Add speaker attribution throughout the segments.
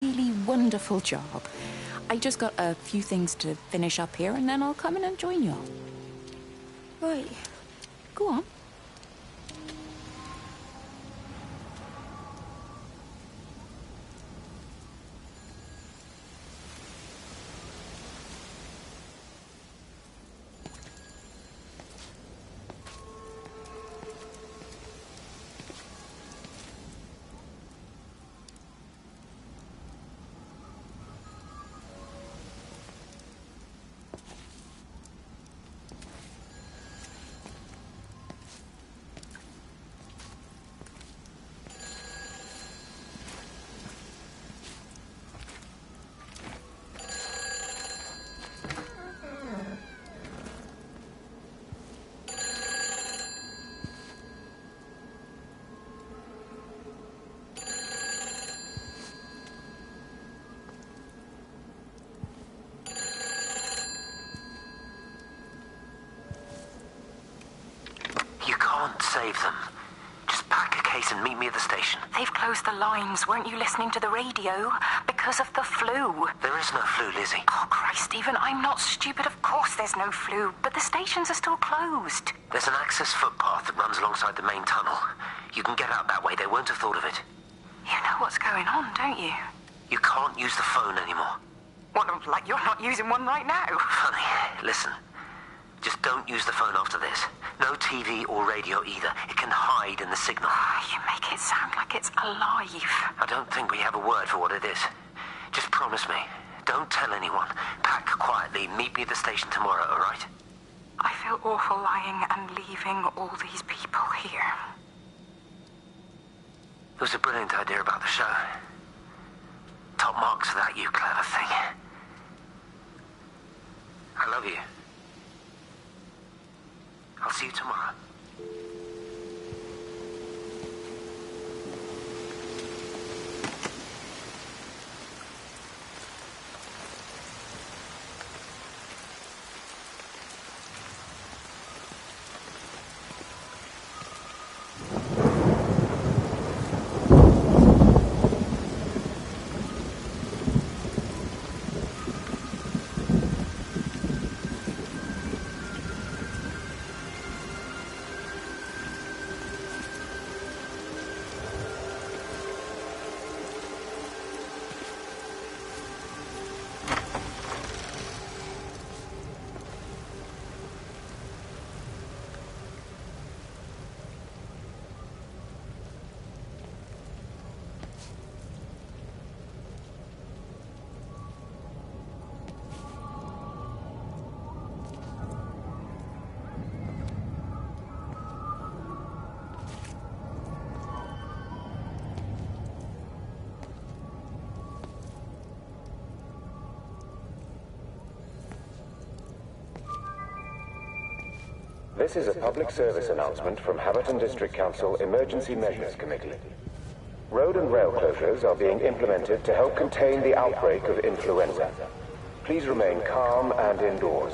Speaker 1: really wonderful job. I just got a few things to finish up here, and then I'll come in and join you all.
Speaker 2: Right.
Speaker 1: Go on.
Speaker 3: Save them. Just pack a case and meet me at the station.
Speaker 4: They've closed the lines. Weren't you listening to the radio? Because of the flu.
Speaker 3: There is no flu, Lizzie.
Speaker 4: Oh, Christ, Stephen, I'm not stupid. Of course there's no flu, but the stations are still closed.
Speaker 3: There's an access footpath that runs alongside the main tunnel. You can get out that way. They won't have thought of it.
Speaker 4: You know what's going on, don't you?
Speaker 3: You can't use the phone anymore.
Speaker 4: What, like you're not using one right now?
Speaker 3: Funny. Listen. Just don't use the phone after this. No TV or radio either. It can hide in the signal.
Speaker 4: You make it sound like it's alive.
Speaker 3: I don't think we have a word for what it is. Just promise me. Don't tell anyone. Pack quietly. Meet me at the station tomorrow, all right?
Speaker 4: I feel awful lying and leaving all these people here.
Speaker 3: It was a brilliant idea about the show. Top marks for that, you clever thing. I love you. I'll see you tomorrow.
Speaker 5: This is a public service announcement from Haverton District Council Emergency Measures Committee. Road and rail closures are being implemented to help contain the outbreak of influenza. Please remain calm and indoors.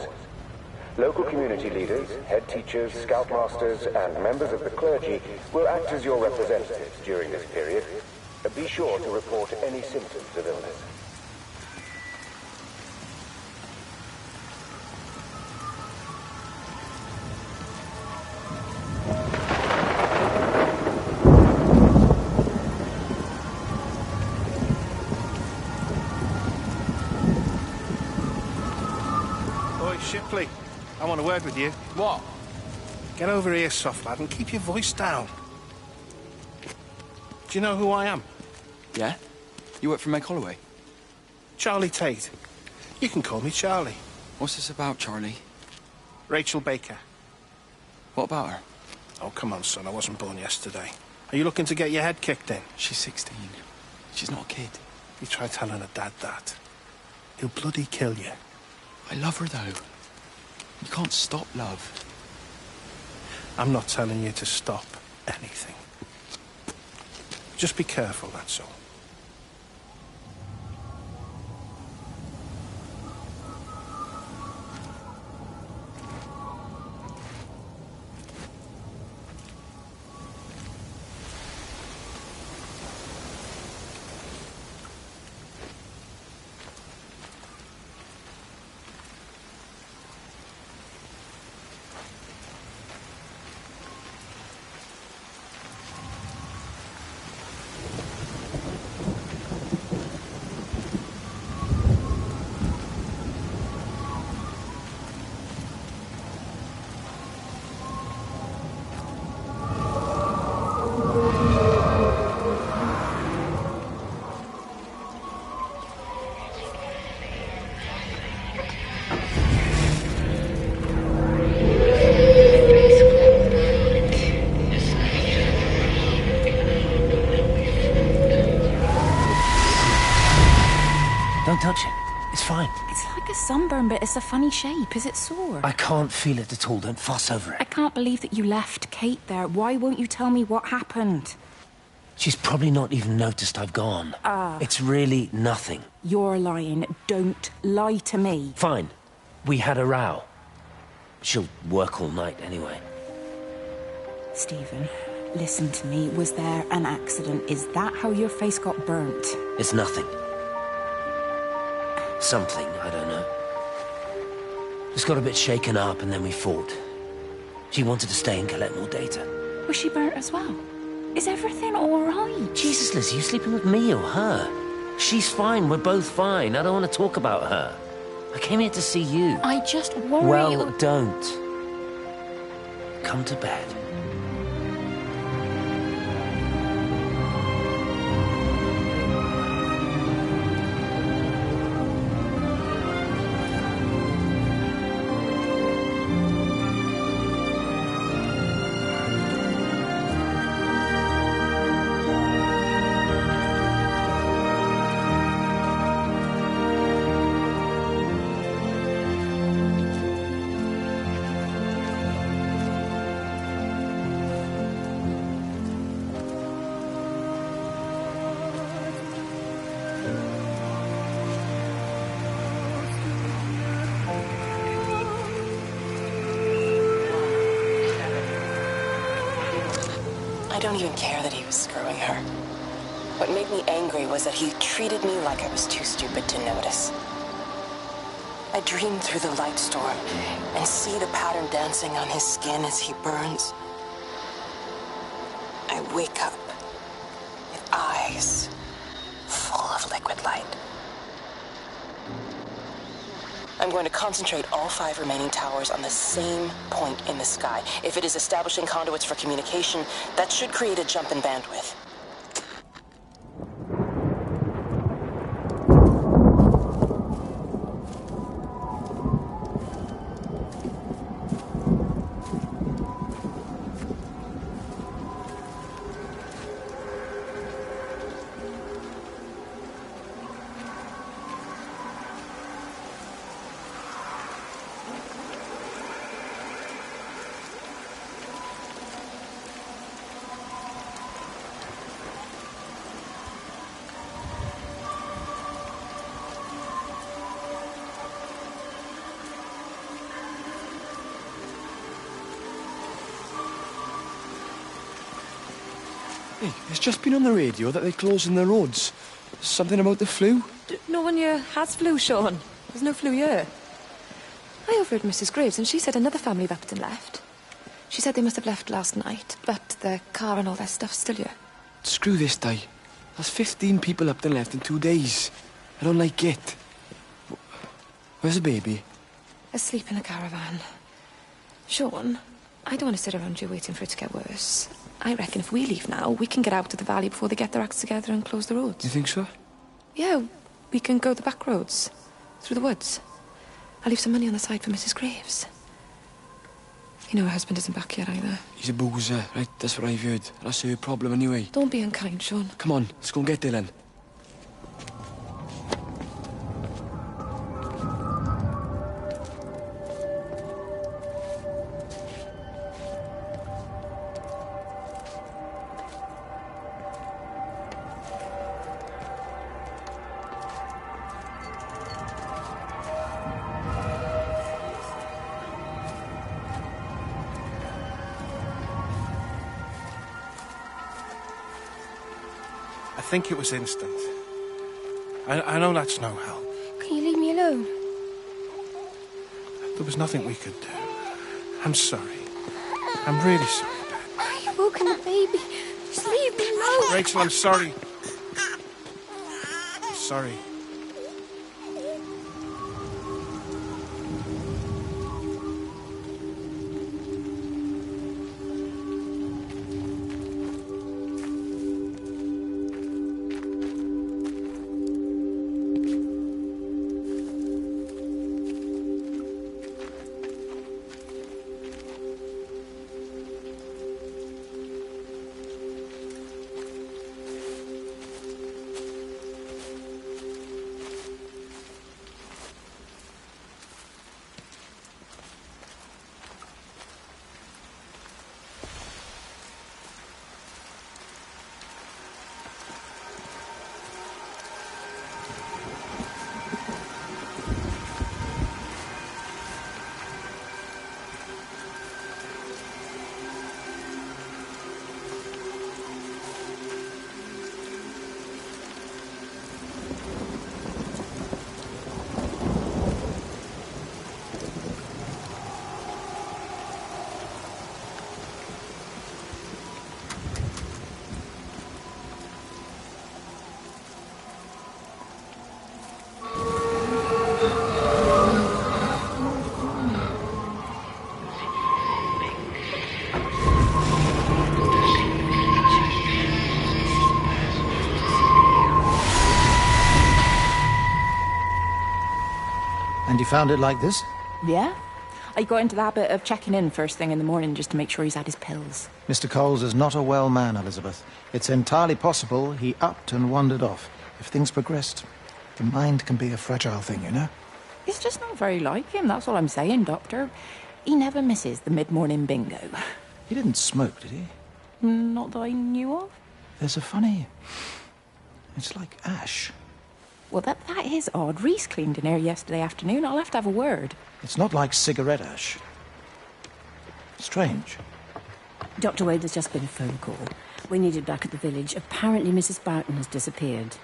Speaker 5: Local community leaders, head teachers, scoutmasters, and members of the clergy will act as your representatives during this period. Be sure to report any symptoms of illness.
Speaker 6: Shipley, I want a word with you.
Speaker 7: What?
Speaker 6: Get over here, soft lad, and keep your voice down. Do you know who I am?
Speaker 7: Yeah? You work for Meg Holloway?
Speaker 6: Charlie Tate. You can call me Charlie.
Speaker 7: What's this about, Charlie?
Speaker 6: Rachel Baker.
Speaker 7: What about her?
Speaker 6: Oh, come on, son, I wasn't born yesterday. Are you looking to get your head kicked in?
Speaker 7: She's 16. She's not a kid.
Speaker 6: You try telling her dad that. He'll bloody kill you.
Speaker 7: I love her, though. You can't stop love.
Speaker 6: I'm not telling you to stop anything. Just be careful, that's all.
Speaker 3: Don't touch it. It's fine.
Speaker 1: It's like a sunburn, but it's a funny shape. Is it sore?
Speaker 3: I can't feel it at all. Don't fuss over it.
Speaker 1: I can't believe that you left Kate there. Why won't you tell me what happened?
Speaker 3: She's probably not even noticed I've gone. It's really nothing.
Speaker 1: You're lying. Don't lie to me.
Speaker 3: Fine. We had a row. She'll work all night anyway.
Speaker 1: Stephen, listen to me. Was there an accident? Is that how your face got burnt?
Speaker 3: It's nothing. Something, I don't know. Just got a bit shaken up and then we fought. She wanted to stay and collect more data.
Speaker 1: Was she burnt as well? Is everything all right?
Speaker 3: Jesus, Liz, are you sleeping with me or her? She's fine, we're both fine. I don't want to talk about her. I came here to see you.
Speaker 1: I just worry...
Speaker 3: Well, don't. Come to bed.
Speaker 8: I don't even care that he was screwing her. What made me angry was that he treated me like I was too stupid to notice. I dream through the light storm and see the pattern dancing on his skin as he burns. I wake up with eyes full of liquid light. I'm going to concentrate all 5 remaining towers on the same point in the sky. If it is establishing conduits for communication, that should create a jump in bandwidth.
Speaker 7: Hey, it's just been on the radio that they're closing the roads. Something about the flu?
Speaker 2: No one here has flu, Sean. There's no flu here. I overheard Mrs. Graves, and she said another family of Upton left. She said they must have left last night, but their car and all their stuff's still here.
Speaker 7: Screw this, Di. There's 15 people up and left in 2 days. I don't like it. Where's the baby?
Speaker 2: Asleep in a caravan. Sean, I don't want to sit around here waiting for it to get worse. I reckon if we leave now, we can get out of the valley before they get their acts together and close the roads.
Speaker 7: You think so?
Speaker 2: Yeah, we can go the back roads. Through the woods. I'll leave some money on the side for Mrs. Graves. You know her husband isn't back yet either.
Speaker 7: He's a boozer, right? That's what I've heard. That's her problem anyway.
Speaker 2: Don't be unkind, Sean.
Speaker 7: Come on, let's go and get Dylan.
Speaker 6: I think it was instant. I know that's no help.
Speaker 2: Can you leave me alone?
Speaker 6: There was nothing we could do. I'm sorry. I'm really sorry, Dad.
Speaker 2: You've woken the baby. Just leave me alone.
Speaker 6: Rachel, I'm sorry. I'm sorry.
Speaker 9: And you found it like this?
Speaker 1: Yeah. I got into the habit of checking in first thing in the morning just to make sure he's had his pills.
Speaker 9: Mr. Coles is not a well man, Elizabeth. It's entirely possible he upped and wandered off. If things progressed, the mind can be a fragile thing, you know?
Speaker 1: It's just not very like him, that's all I'm saying, Doctor. He never misses the mid-morning bingo.
Speaker 9: He didn't smoke, did he?
Speaker 1: Not that I knew of.
Speaker 9: There's a funny... It's like ash.
Speaker 1: Well, that is odd. Reese cleaned in here yesterday afternoon. I'll have to have a word.
Speaker 9: It's not like cigarette ash. Strange.
Speaker 10: Dr. Wade, there's just been a phone call. We need it back at the village. Apparently Mrs. Barton has disappeared.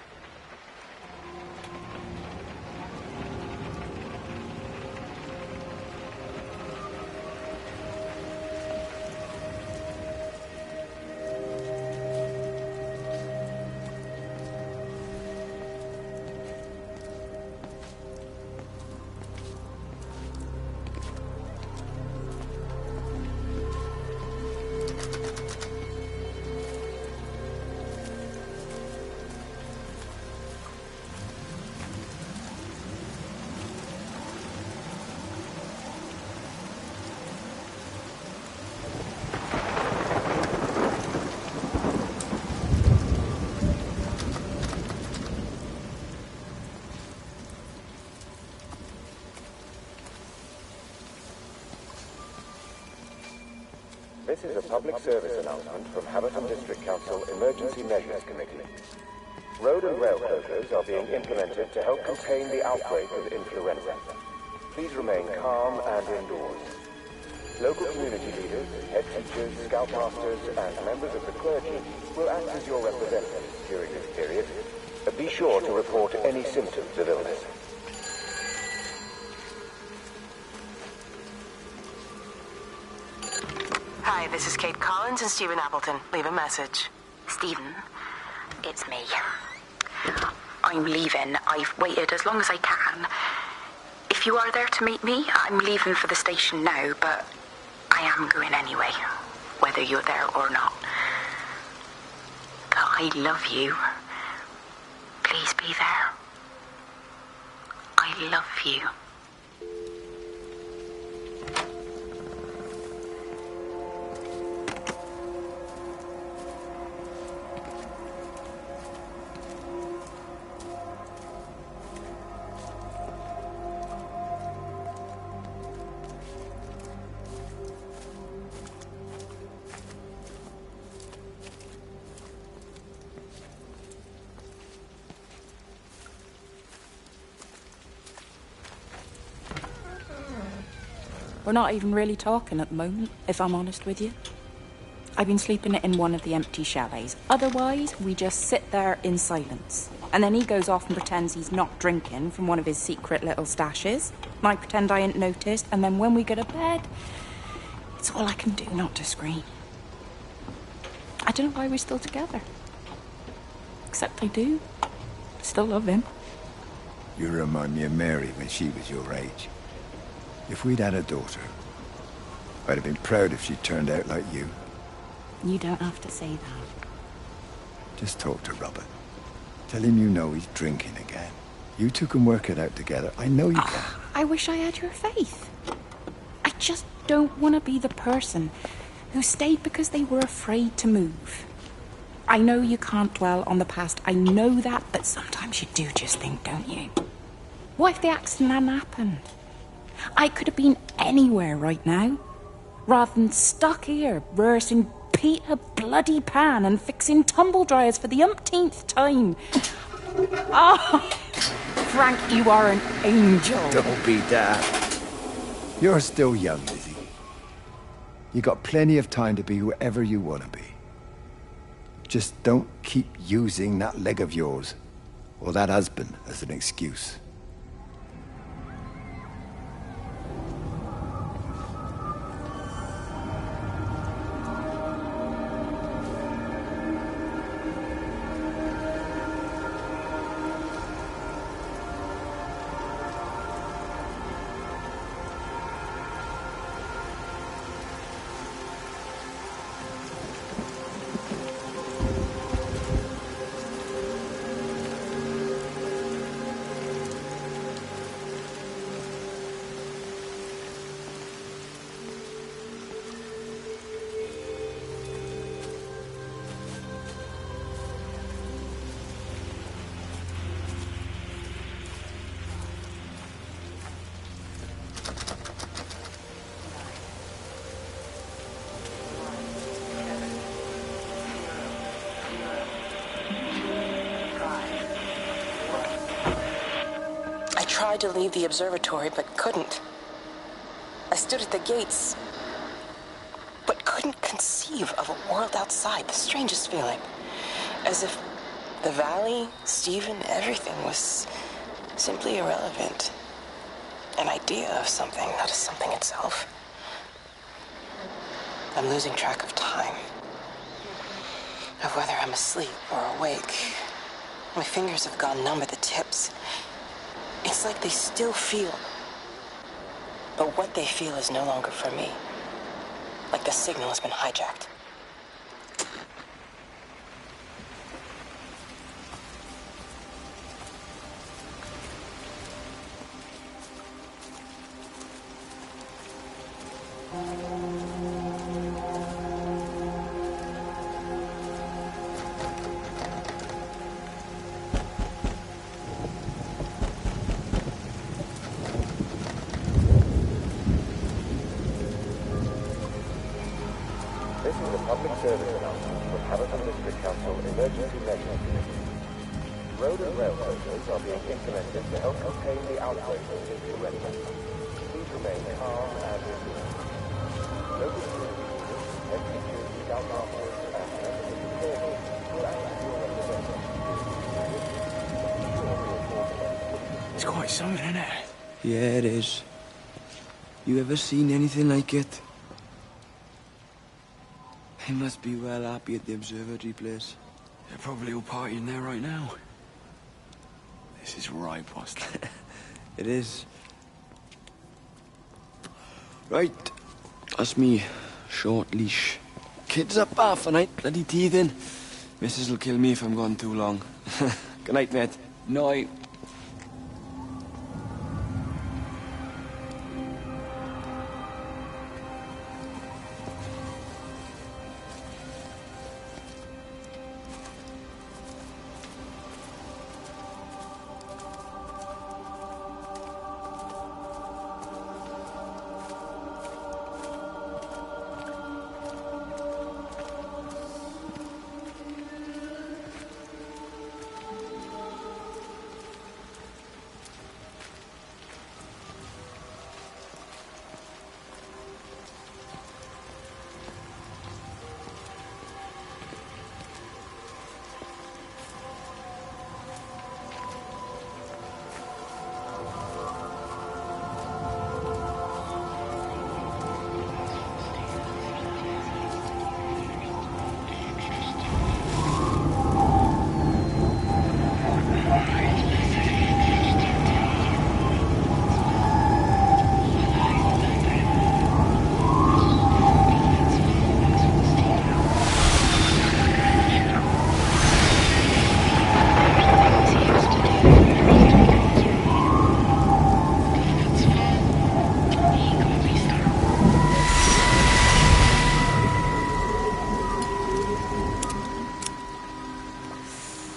Speaker 5: This is a public service announcement from Haverton District Council Emergency Measures Committee. Road and rail closures are being implemented to help contain the outbreak of influenza. Please remain calm and indoors. Local community leaders, head teachers, scoutmasters, and members of the clergy will act as your representatives during this period. Be sure to report any symptoms of illness.
Speaker 8: Hi, this is Kate Collins and Stephen Appleton. Leave a message.
Speaker 4: Stephen, it's me. I'm leaving. I've waited as long as I can. If you are there to meet me, I'm leaving for the station now, but I am going anyway, whether you're there or not. But I love you. Please be there. I love you.
Speaker 1: We're not even really talking at the moment, if I'm honest with you. I've been sleeping in one of the empty chalets. Otherwise, we just sit there in silence. And then he goes off and pretends he's not drinking from one of his secret little stashes. And I pretend I ain't noticed, and then when we go to bed, it's all I can do not to scream. I don't know why we're still together. Except I do. Still love him.
Speaker 11: You remind me of Mary when she was your age. If we'd had a daughter, I'd have been proud if she turned out like you.
Speaker 1: You don't have to say that.
Speaker 11: Just talk to Robert. Tell him you know he's drinking again. You two can work it out together. I know you can.
Speaker 1: I wish I had your faith. I just don't want to be the person who stayed because they were afraid to move. I know you can't dwell on the past. I know that, but sometimes you do just think, don't you? What if the accident hadn't happened? I could have been anywhere right now, rather than stuck here, rehearsing Peter bloody Pan and fixing tumble dryers for the umpteenth time. Oh, Frank, you are an angel.
Speaker 11: Don't be daft. You're still young, Lizzie. You got plenty of time to be whoever you want to be. Just don't keep using that leg of yours, or that husband, as an excuse.
Speaker 8: tried to leave the observatory, but couldn't. I stood at the gates, but couldn't conceive of a world outside. The strangest feeling. As if the valley, Stephen, everything was simply irrelevant. An idea of something, not as something itself. I'm losing track of time. Of whether I'm asleep or awake. My fingers have gone numb at the tips. It's like they still feel. But what they feel is no longer for me. Like the signal has been hijacked.
Speaker 5: This is a public service announcement from Hamilton District Council Emergency Measures Committee. Road and rail closures are being implemented to help contain the outbreak of influenza. Please remain calm and vigilant. Local community leaders, head teachers, scout masters, and members of the community will act as your representatives.
Speaker 7: It's quite something, isn't it? Yeah, it is. You ever seen anything like it? They must be well happy at the observatory place.
Speaker 12: They're probably all partying there right now. This is right, boss.
Speaker 7: It is. Right. That's me. Short leash. Kids up half a night, bloody teething. Missus will kill me if I'm gone too long. Good night, mate. Night.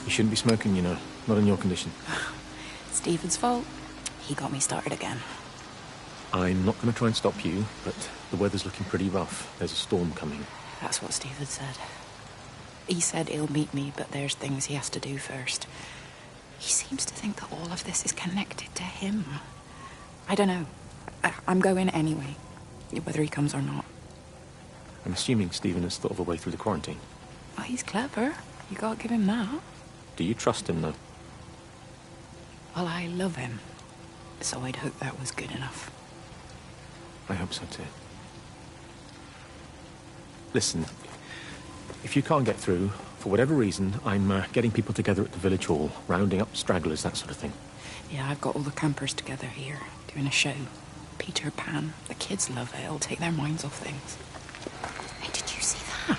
Speaker 9: You shouldn't be smoking, you know. Not in your condition.
Speaker 1: Stephen's fault. He got me started again.
Speaker 9: I'm not going to try and stop you, but the weather's looking pretty rough. There's a storm coming.
Speaker 1: That's what Stephen said. He said he'll meet me, but there's things he has to do first. He seems to think that all of this is connected to him. I don't know. I'm going anyway, whether he comes or not.
Speaker 9: I'm assuming Stephen has thought of a way through the quarantine.
Speaker 1: Well, he's clever. You gotta give him that.
Speaker 9: Do you trust him, though?
Speaker 1: Well, I love him. So I'd hope that was good enough.
Speaker 9: I hope so, too. Listen, if you can't get through, for whatever reason, I'm getting people together at the village hall, rounding up stragglers, that sort of thing.
Speaker 1: Yeah, I've got all the campers together here, doing a show. Peter Pan. The kids love it. It'll take their minds off things. Hey, did you see that?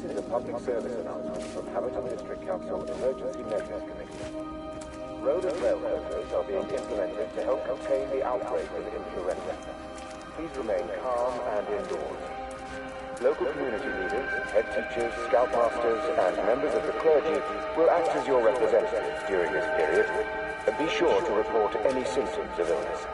Speaker 5: This is a public service announcement from Haverton District Council Emergency Measures Committee. Road and rail closures are being implemented to help contain the outbreak of influenza. Please remain calm and indoors. Local community leaders, head teachers, scoutmasters, and members of the clergy will act as your representatives during this period. Be sure to report any symptoms of illness.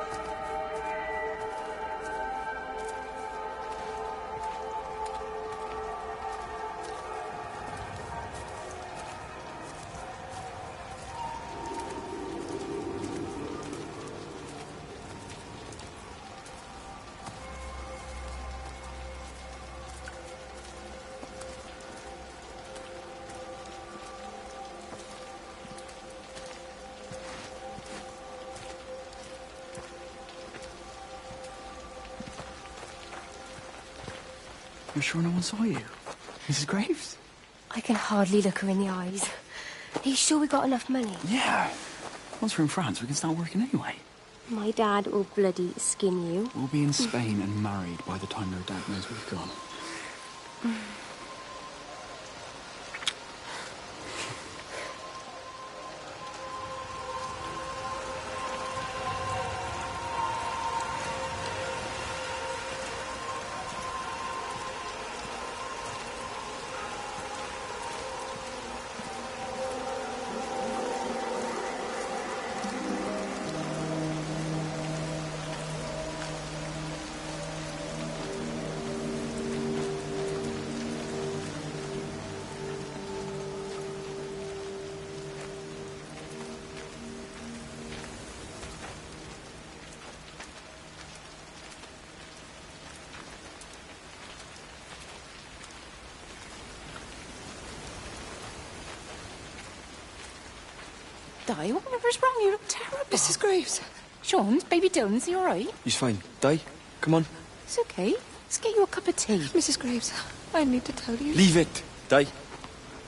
Speaker 12: You're sure no one saw you? Mrs. Graves?
Speaker 13: I can hardly look her in the eyes. Are you sure we got enough money?
Speaker 12: Yeah. Once we're in France, we can start working anyway.
Speaker 13: My dad will bloody skin you.
Speaker 12: We'll be in Spain and married by the time your dad knows we've gone.
Speaker 1: Di, whatever's wrong? You look terrible.
Speaker 2: Mrs. Graves.
Speaker 1: Sean's, baby Dylan's, he all right?
Speaker 7: He's fine. Di, come on.
Speaker 1: It's okay. Let's get you a cup of tea.
Speaker 2: Mrs. Graves, I need to tell you.
Speaker 7: Leave it, Di.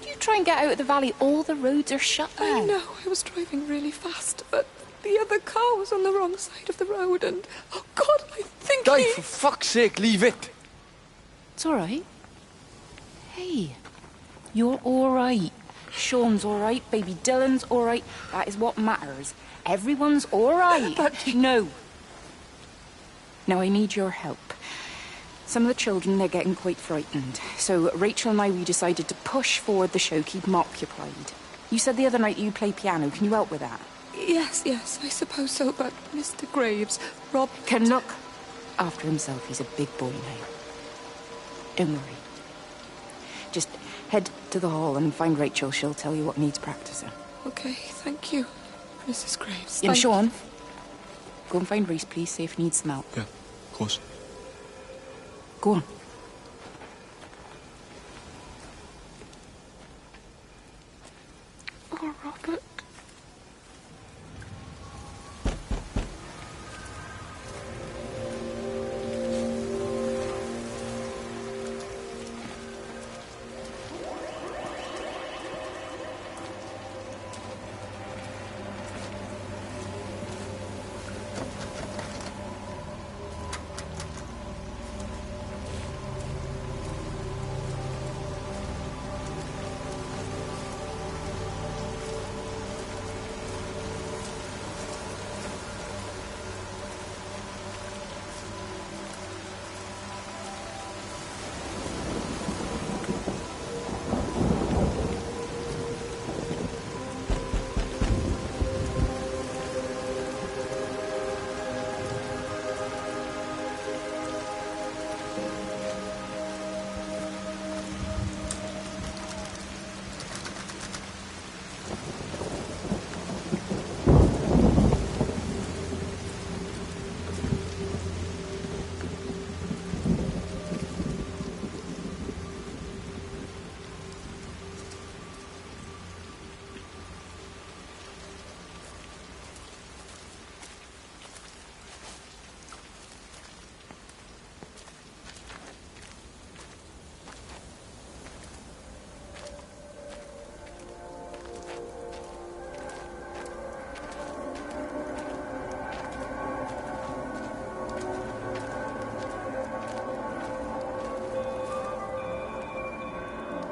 Speaker 1: You try and get out of the valley, all the roads are shut now.
Speaker 2: I know, I was driving really fast, but the other car was on the wrong side of the road and... Oh, God, I think
Speaker 7: Di, for fuck's sake, leave it.
Speaker 1: It's all right. Hey, you're all right. Sean's all right, baby Dylan's all right. That is what matters. Everyone's all right.
Speaker 2: But...
Speaker 1: No. Now I need your help. Some of the children, they're getting quite frightened. So Rachel and I, we decided to push forward the show, keep them occupied. You said the other night you play piano. Can you help with that?
Speaker 2: Yes, I suppose so, but Mr. Graves, Rob...
Speaker 1: Can look after himself. He's a big boy now. Don't worry. Just head to the hall and find Rachel. She'll tell you what needs practicing.
Speaker 2: Okay, thank you, Mrs. Graves.
Speaker 1: And Sean, go and find Reese, please, see if he needs some help.
Speaker 12: Yeah, of course.
Speaker 1: Go on.
Speaker 2: Oh, Robert.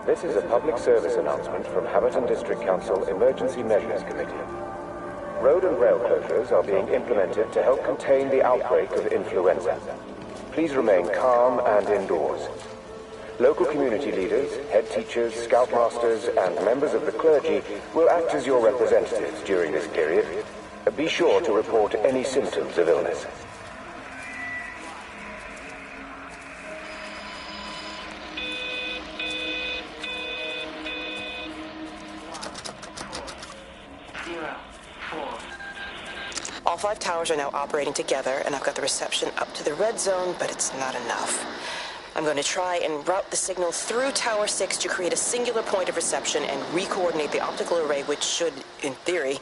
Speaker 5: This is a public service announcement from Haverton District Council Emergency Measures Committee. Road and rail closures are being implemented to help contain the outbreak of influenza. Please remain calm and indoors. Local community leaders, head teachers, scoutmasters, and members of the clergy will act as your representatives during this period. Be sure to report any symptoms of illness.
Speaker 8: All 5 towers are now operating together, and I've got the reception up to the red zone, but it's not enough. I'm going to try and route the signal through Tower 6 to create a singular point of reception and re-coordinate the optical array, which should, in theory,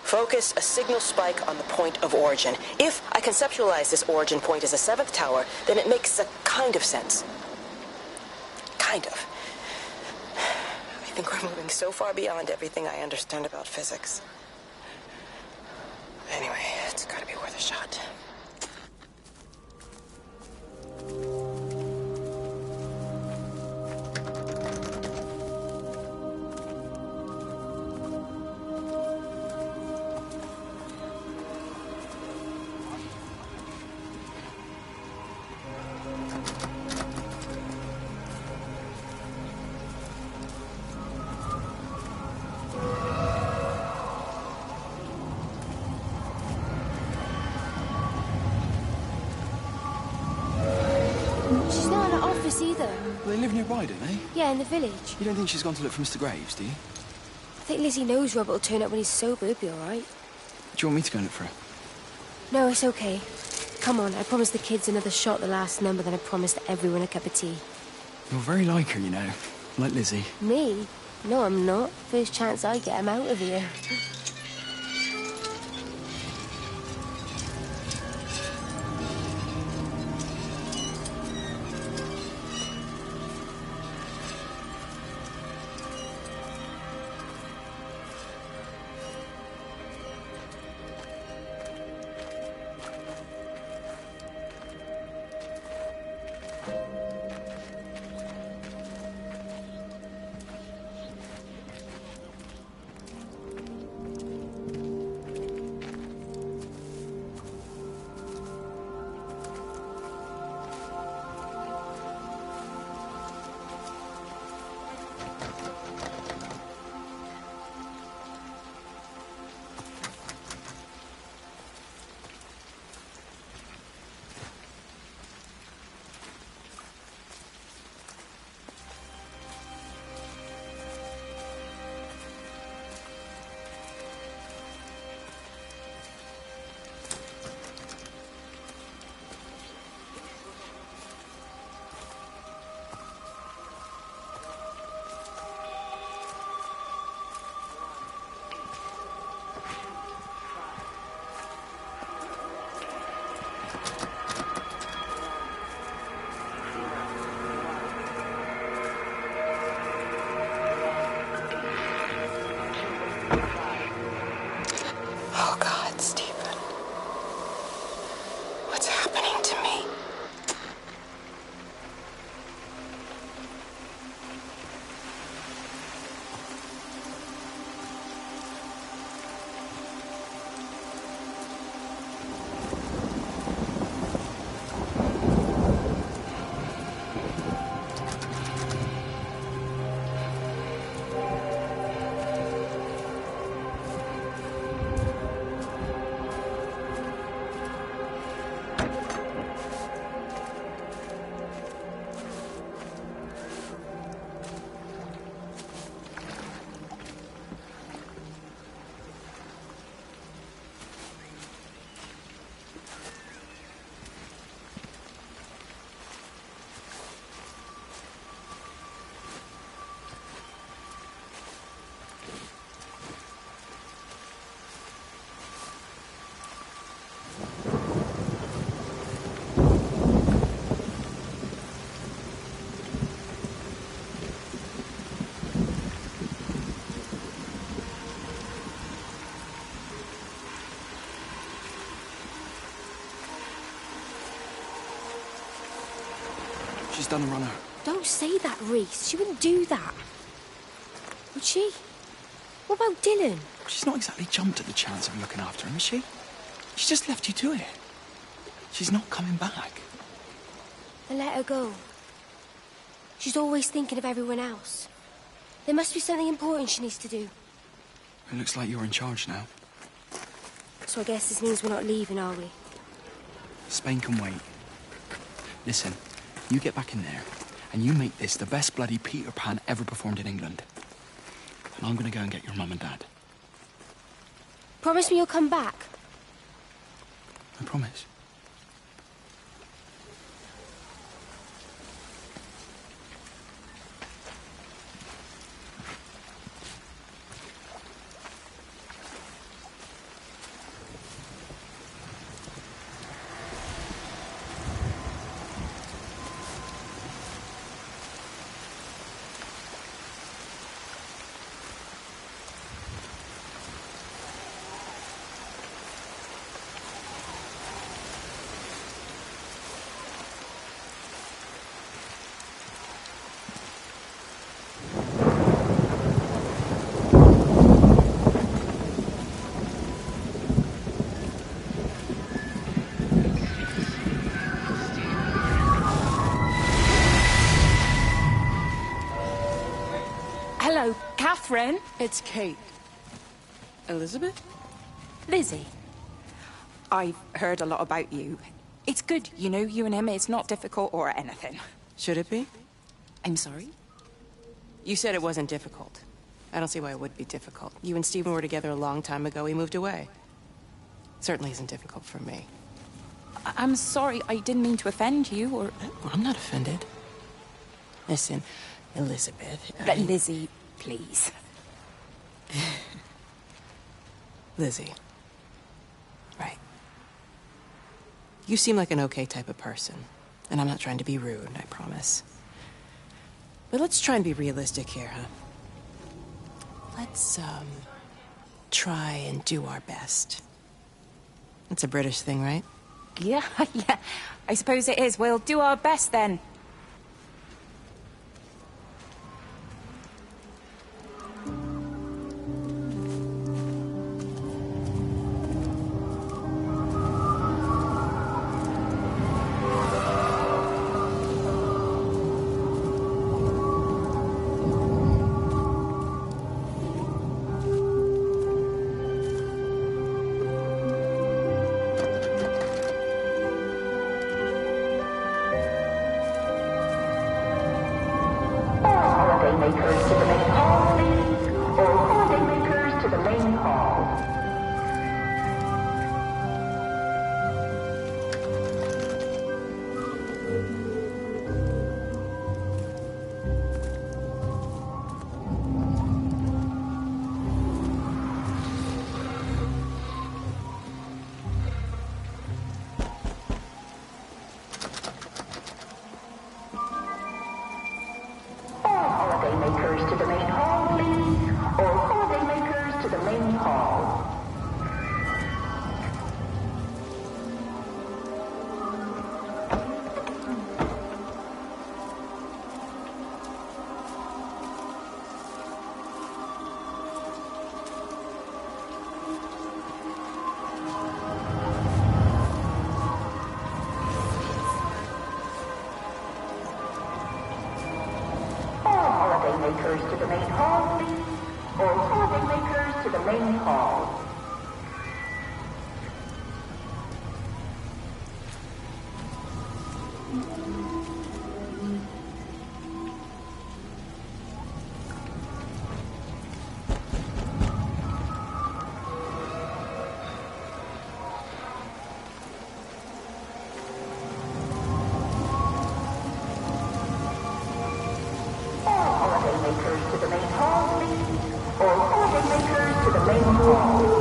Speaker 8: focus a signal spike on the point of origin. If I conceptualize this origin point as a 7th tower, then it makes a kind of sense. Kind of. I think we're moving so far beyond everything I understand about physics. Anyway, it's gotta be worth a shot.
Speaker 13: She's not in her office either.
Speaker 12: Well, they live nearby, don't they?
Speaker 13: Yeah, in the village.
Speaker 12: You don't think she's gone to look for Mr. Graves, do you?
Speaker 13: I think Lizzie knows Robert will turn up when he's sober. He'll be all right.
Speaker 12: Do you want me to go and look for her?
Speaker 13: No, it's okay. Come on, I promised the kids another shot the last number, then I promised everyone a cup of tea.
Speaker 12: You're very like her, you know. Like Lizzie.
Speaker 13: Me? No, I'm not. First chance I get him out of here. Oh, God, Stephen. What's happening to me?
Speaker 12: She's done a runner.
Speaker 13: Don't say that, Reese. She wouldn't do that. Would she? What about Dylan?
Speaker 12: She's not exactly jumped at the chance of looking after him, is she? She just left you to it. She's not coming back.
Speaker 13: Then let her go. She's always thinking of everyone else. There must be something important she needs to do.
Speaker 12: It looks like you're in charge now.
Speaker 13: So I guess this means we're not leaving, are we?
Speaker 12: Spain can wait. Listen, you get back in there, and you make this the best bloody Peter Pan ever performed in England. And I'm gonna go and get your mum and dad.
Speaker 13: Promise me you'll come back.
Speaker 12: I promise.
Speaker 1: Hello, Catherine.
Speaker 14: It's Kate. Elizabeth?
Speaker 1: Lizzie. I've heard a lot about you. It's good, you know, you and him. It's not difficult or anything.
Speaker 14: Should it be?
Speaker 1: I'm sorry?
Speaker 14: You said it wasn't difficult. I don't see why it would be difficult. You and Stephen were together a long time ago. He moved away. Certainly isn't difficult for me.
Speaker 1: I'm sorry. I didn't mean to offend you or...
Speaker 14: Well, I'm not offended. Listen, Elizabeth...
Speaker 1: But Lizzie, please.
Speaker 14: Lizzie. Right. You seem like an okay type of person. And I'm not trying to be rude, I promise. But let's try and be realistic here, huh? Let's, try and do our best. It's a British thing, right?
Speaker 1: Yeah, yeah. I suppose it is. We'll do our best then.
Speaker 15: Makers to the main hall, please. All holiday makers to the main hall. Makers to the main hall, please. All holiday makers to the main hall. Makers to the main hall, please. All holiday makers to the main hall. Makers to the main hall, please. All holiday makers to the main hall.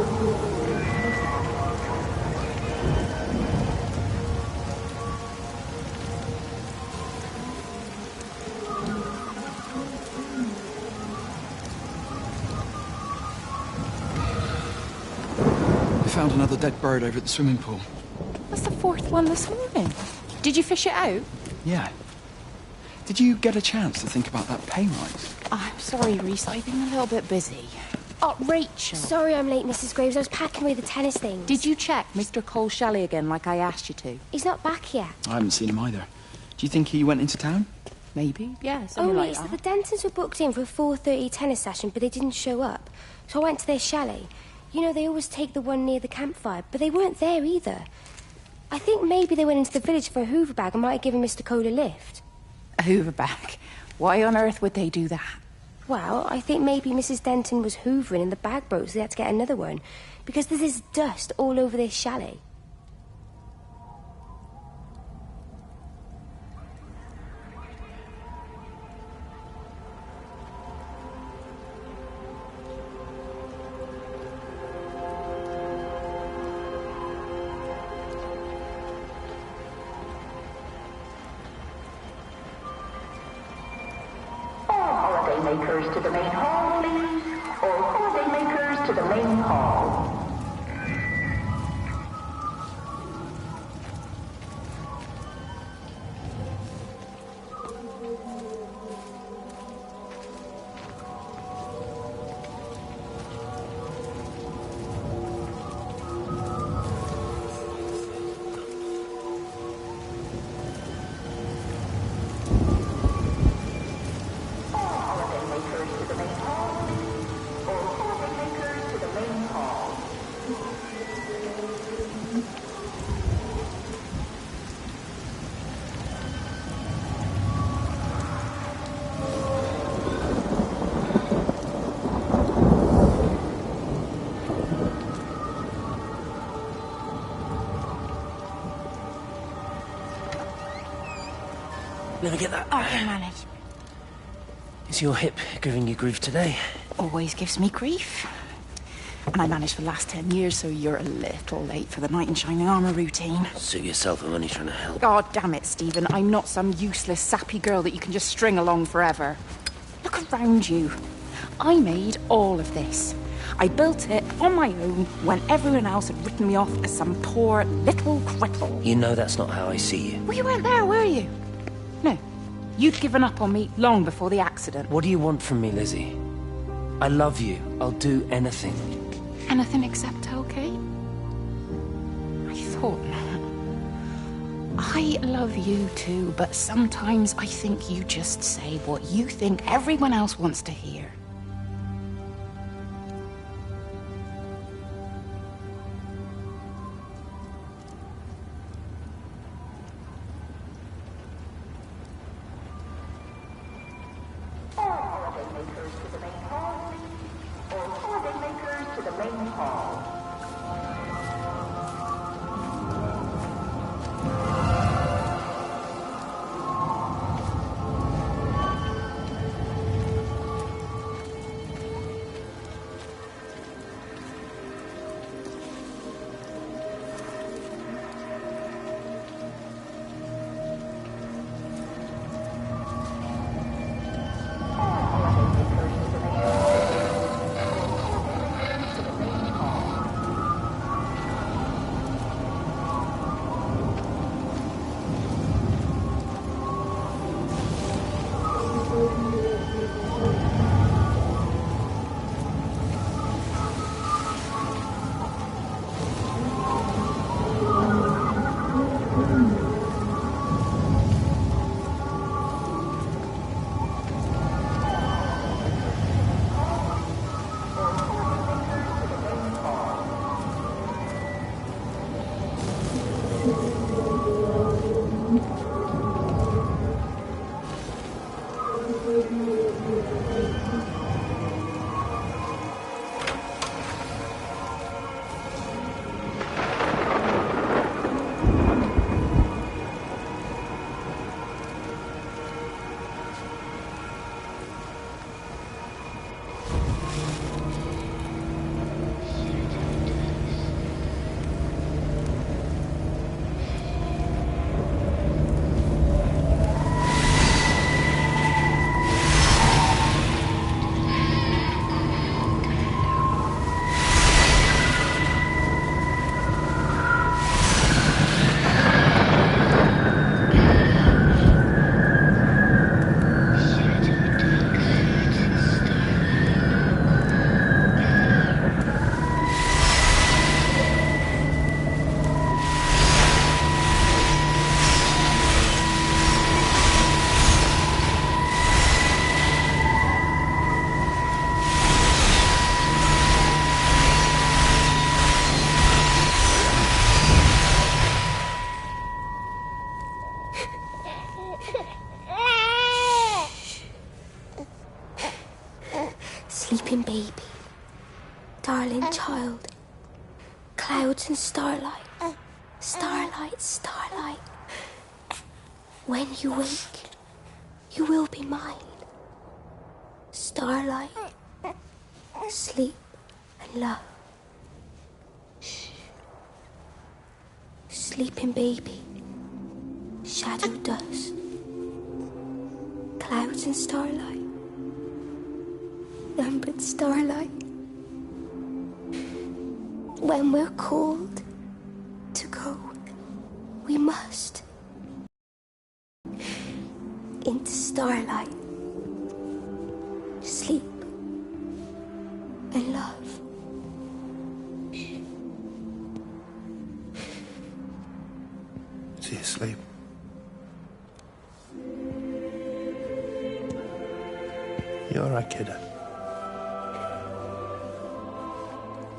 Speaker 12: I found another dead bird over at the swimming pool.
Speaker 1: That's the fourth one this morning. Did you fish it out?
Speaker 12: Yeah. Did you get a chance to think about that pay rise?
Speaker 1: I'm sorry, Reese. I've been a little bit busy. Oh, Rachel.
Speaker 13: Sorry I'm late, Mrs. Graves. I was packing away the tennis things.
Speaker 1: Did you check Mr. Cole Shelley again like I asked you to?
Speaker 13: He's not back yet.
Speaker 12: I haven't seen him either. Do you think he went into town?
Speaker 1: Maybe, yeah, something
Speaker 13: Only
Speaker 1: like
Speaker 13: it's
Speaker 1: that.
Speaker 13: that the Dentons were booked in for a 4:30 tennis session, but they didn't show up. So I went to their chalet. You know, they always take the one near the campfire, but they weren't there either. I think maybe they went into the village for a Hoover bag and might have given Mr. Cole a lift.
Speaker 1: A Hoover bag? Why on earth would they do that?
Speaker 13: Well, I think maybe Mrs. Denton was hoovering and the bag broke, so they had to get another one. Because there's this dust all over this chalet.
Speaker 15: Holidaymakers to the main hall, please. All holidaymakers to the main hall.
Speaker 3: Never get that.
Speaker 1: I can manage.
Speaker 3: Is your hip giving you grief today?
Speaker 1: Always gives me grief. And I managed for the last 10 years, so you're a little late for the knight in shining armour routine.
Speaker 3: Suit yourself, I'm only trying to help.
Speaker 1: God damn it, Stephen. I'm not some useless, sappy girl that you can just string along forever. Look around you. I made all of this. I built it on my own when everyone else had written me off as some poor little cripple.
Speaker 3: You know that's not how I see you.
Speaker 1: Well, you weren't there, were you? No. You'd given up on me long before the accident.
Speaker 3: What do you want from me, Lizzie? I love you. I'll do anything.
Speaker 1: Anything except okay? I thought not. I love you too, but sometimes I think you just say what you think everyone else wants to hear.
Speaker 13: Sleeping baby. Darling child. Clouds and starlight. Starlight, starlight. When you wake, you will be mine. Starlight. Sleep and love. Shh. Sleeping baby. Shadow dust. Clouds and starlight. Numbered starlight. When we're called to go, we must. Into starlight. Sleep and love.
Speaker 6: Is he asleep? You all right, kid?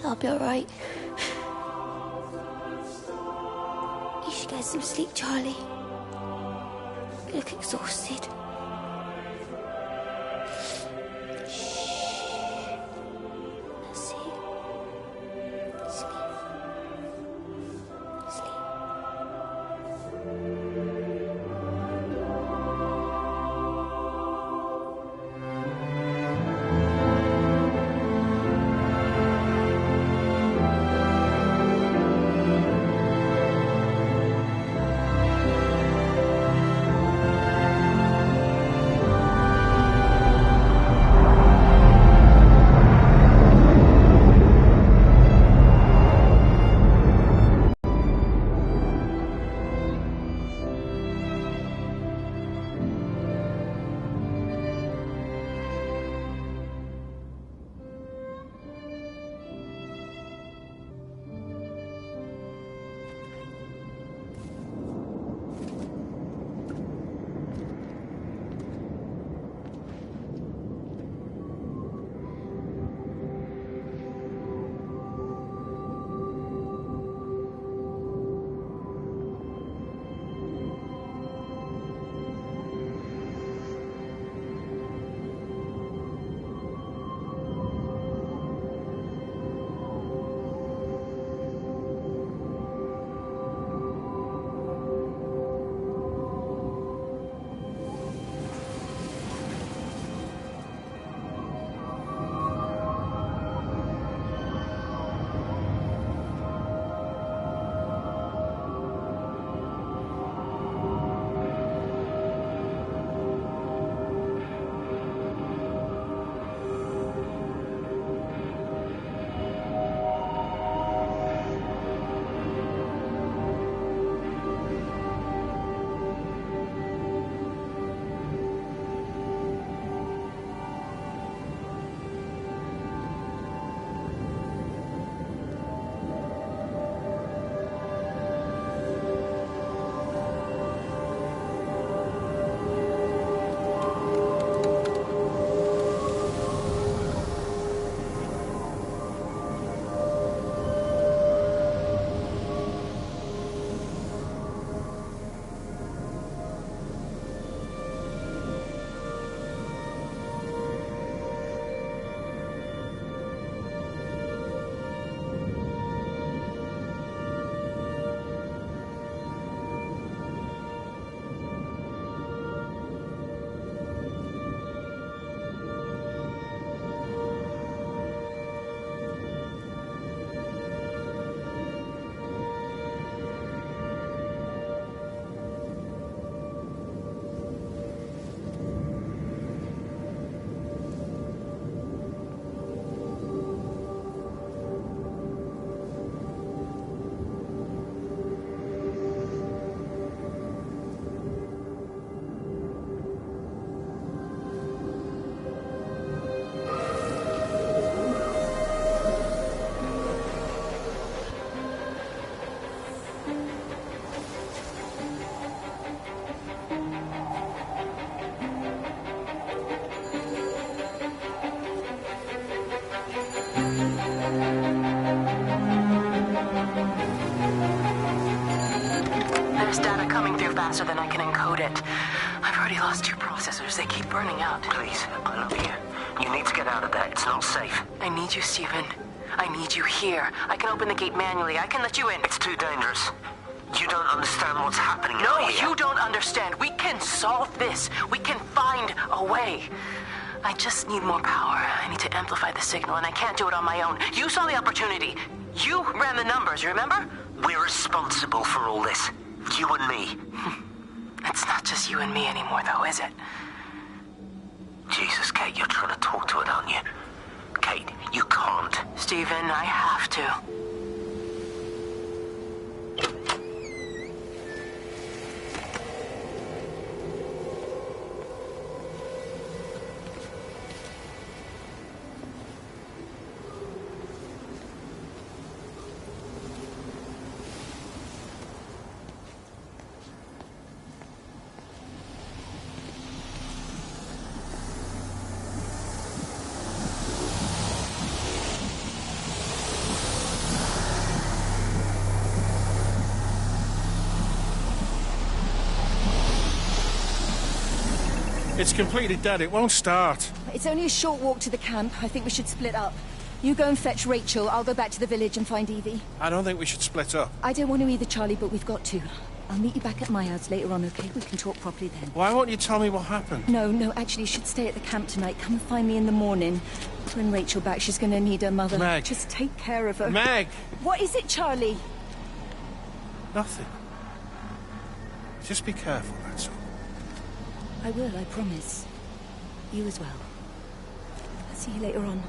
Speaker 13: I'll be all right. You should get some sleep, Charlie. You look exhausted. That's it. Sleep. Sleep.
Speaker 8: There's data coming through faster than I can encode it. I've already lost 2 processors. They keep burning out.
Speaker 3: Please, I love you. You need to get out of there. It's not safe.
Speaker 8: I need you, Stephen. I need you here. I can open the gate manually. I can let you in.
Speaker 3: It's too dangerous. You don't understand what's happening
Speaker 8: No,
Speaker 3: out here.
Speaker 8: you don't understand. We can solve this. We can find a way. I just need more power. I need to amplify the signal, and I can't do it on my own. You saw the opportunity. You ran the numbers, you remember?
Speaker 3: We're responsible for all this. You and me.
Speaker 8: It's not just you and me anymore, though, is it?
Speaker 3: Jesus, Kate, you're trying to talk to it, aren't you? Kate, you can't.
Speaker 8: Stephen, I have to.
Speaker 6: It's completely dead. It won't start.
Speaker 10: It's only a short walk to the camp. I think we should split up. You go and fetch Rachel. I'll go back to the village and find Evie.
Speaker 6: I don't think we should split up.
Speaker 10: I don't want to either, Charlie, but we've got to. I'll meet you back at my house later on, okay? We can talk properly then.
Speaker 6: Why won't you tell me what happened?
Speaker 10: No, actually, you should stay at the camp tonight. Come and find me in the morning. Bring Rachel back. She's going to need her mother.
Speaker 6: Meg.
Speaker 10: Just take care of her.
Speaker 6: Meg!
Speaker 10: What is it, Charlie?
Speaker 6: Nothing. Just be careful, that's all.
Speaker 10: I will, I promise. You as well. I'll see you later on.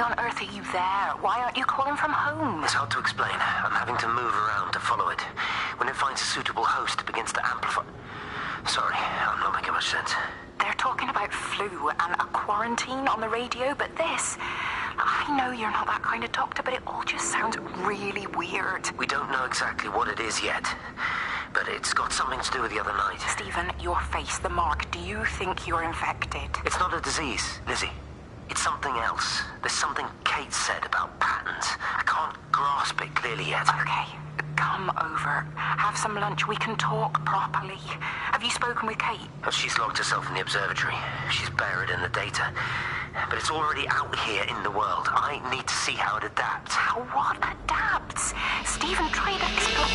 Speaker 4: on earth are you there? Why aren't you calling from home?
Speaker 3: It's hard to explain. I'm having to move around to follow it. When it finds a suitable host, it begins to amplify. Sorry, I'm not making much sense.
Speaker 4: They're talking about flu and a quarantine on the radio, but this... I know you're not that kind of doctor, but it all just sounds really weird.
Speaker 3: We don't know exactly what it is yet, but it's got something to do with the other night.
Speaker 4: Stephen, your face, the mark, do you think you're infected?
Speaker 3: It's not a disease, Lizzie. It's something else. There's something Kate said about patterns. I can't grasp it clearly yet.
Speaker 4: Okay, come over. Have some lunch. We can talk properly. Have you spoken with Kate?
Speaker 3: She's locked herself in the observatory. She's buried in the data. But it's already out here in the world. I need to see how it adapts.
Speaker 4: How what adapts? Stephen, try to explain.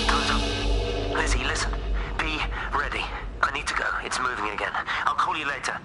Speaker 3: Time's up. Lizzie, listen. Be ready. I need to go. It's moving again. I'll call you later.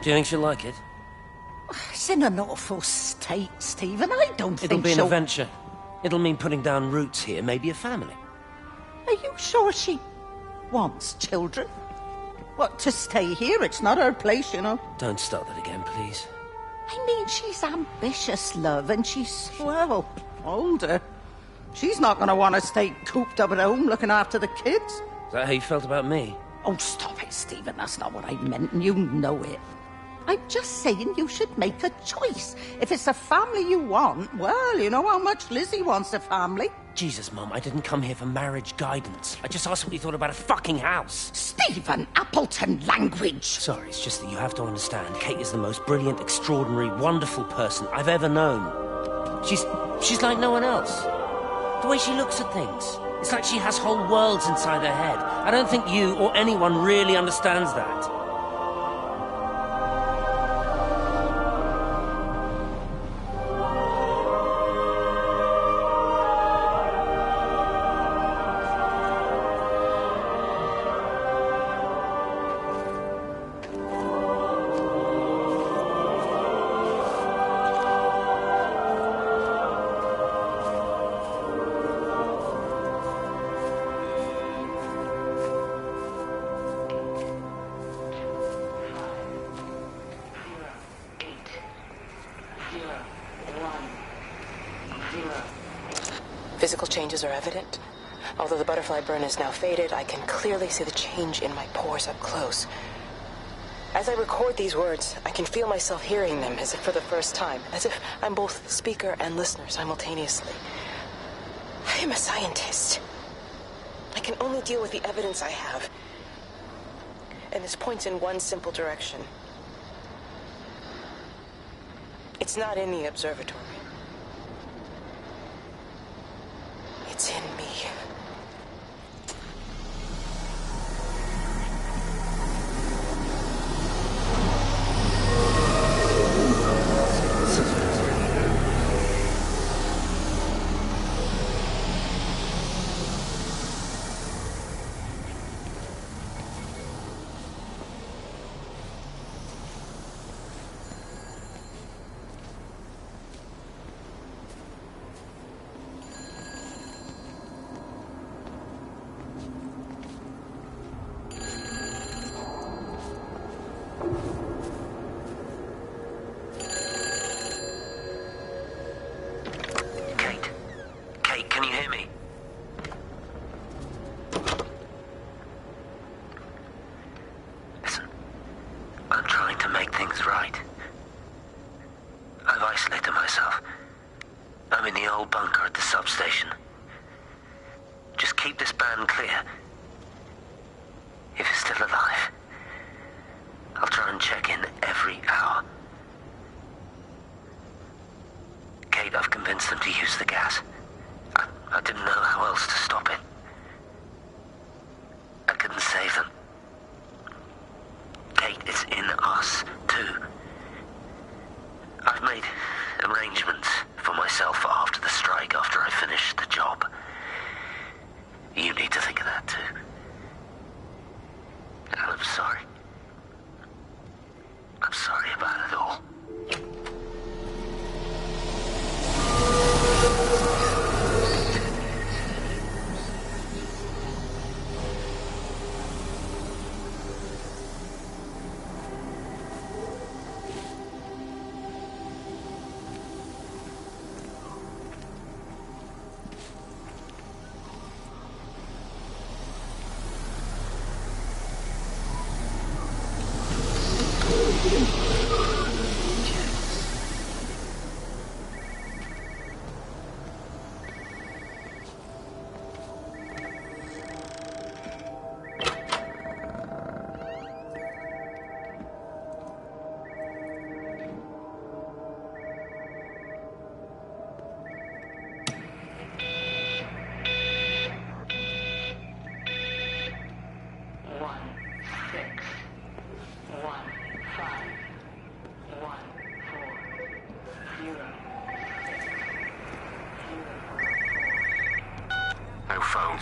Speaker 16: Do you think she'll like it?
Speaker 17: It's in an awful state, Stephen. I don't think
Speaker 16: It'll be an
Speaker 17: she'll...
Speaker 16: adventure. It'll mean putting down roots here, maybe a family.
Speaker 17: Are you sure she wants children? What, to stay here? It's not her place, you know.
Speaker 16: Don't start that again, please.
Speaker 17: I mean, she's ambitious, love, and she's, well, older. She's not going to want to stay cooped up at home looking after the kids.
Speaker 16: Is that how you felt about me?
Speaker 17: Oh, stop it, Stephen. That's not what I meant, and you know it. I'm just saying you should make a choice. If it's a family you want, well, you know how much Lizzie wants a family.
Speaker 16: Jesus, Mum, I didn't come here for marriage guidance. I just asked what you thought about a fucking house.
Speaker 17: Stephen Appleton language.
Speaker 16: Sorry, it's just that you have to understand. Kate is the most brilliant, extraordinary, wonderful person I've ever known. She's like no one else. The way she looks at things. It's like she has whole worlds inside her head. I don't think you or anyone really understands that.
Speaker 8: Physical changes are evident. Although the butterfly burn is now faded, I can clearly see the change in my pores up close. As I record these words, I can feel myself hearing them as if for the first time, as if I'm both speaker and listener simultaneously. I am a scientist. I can only deal with the evidence I have. And this points in one simple direction. It's not in the observatory. It's in me.
Speaker 3: in the old bunker at the substation. Just keep this band clear. If it's still alive, I'll try and check in every hour. Kate, I've convinced them to use the gas. I didn't know how else to stop it. I couldn't save them. Kate, it's in us, too. I've made arrangements for myself after the strike, after I finish the job. You need to think of that, too. And I'm sorry. I'm sorry about it all.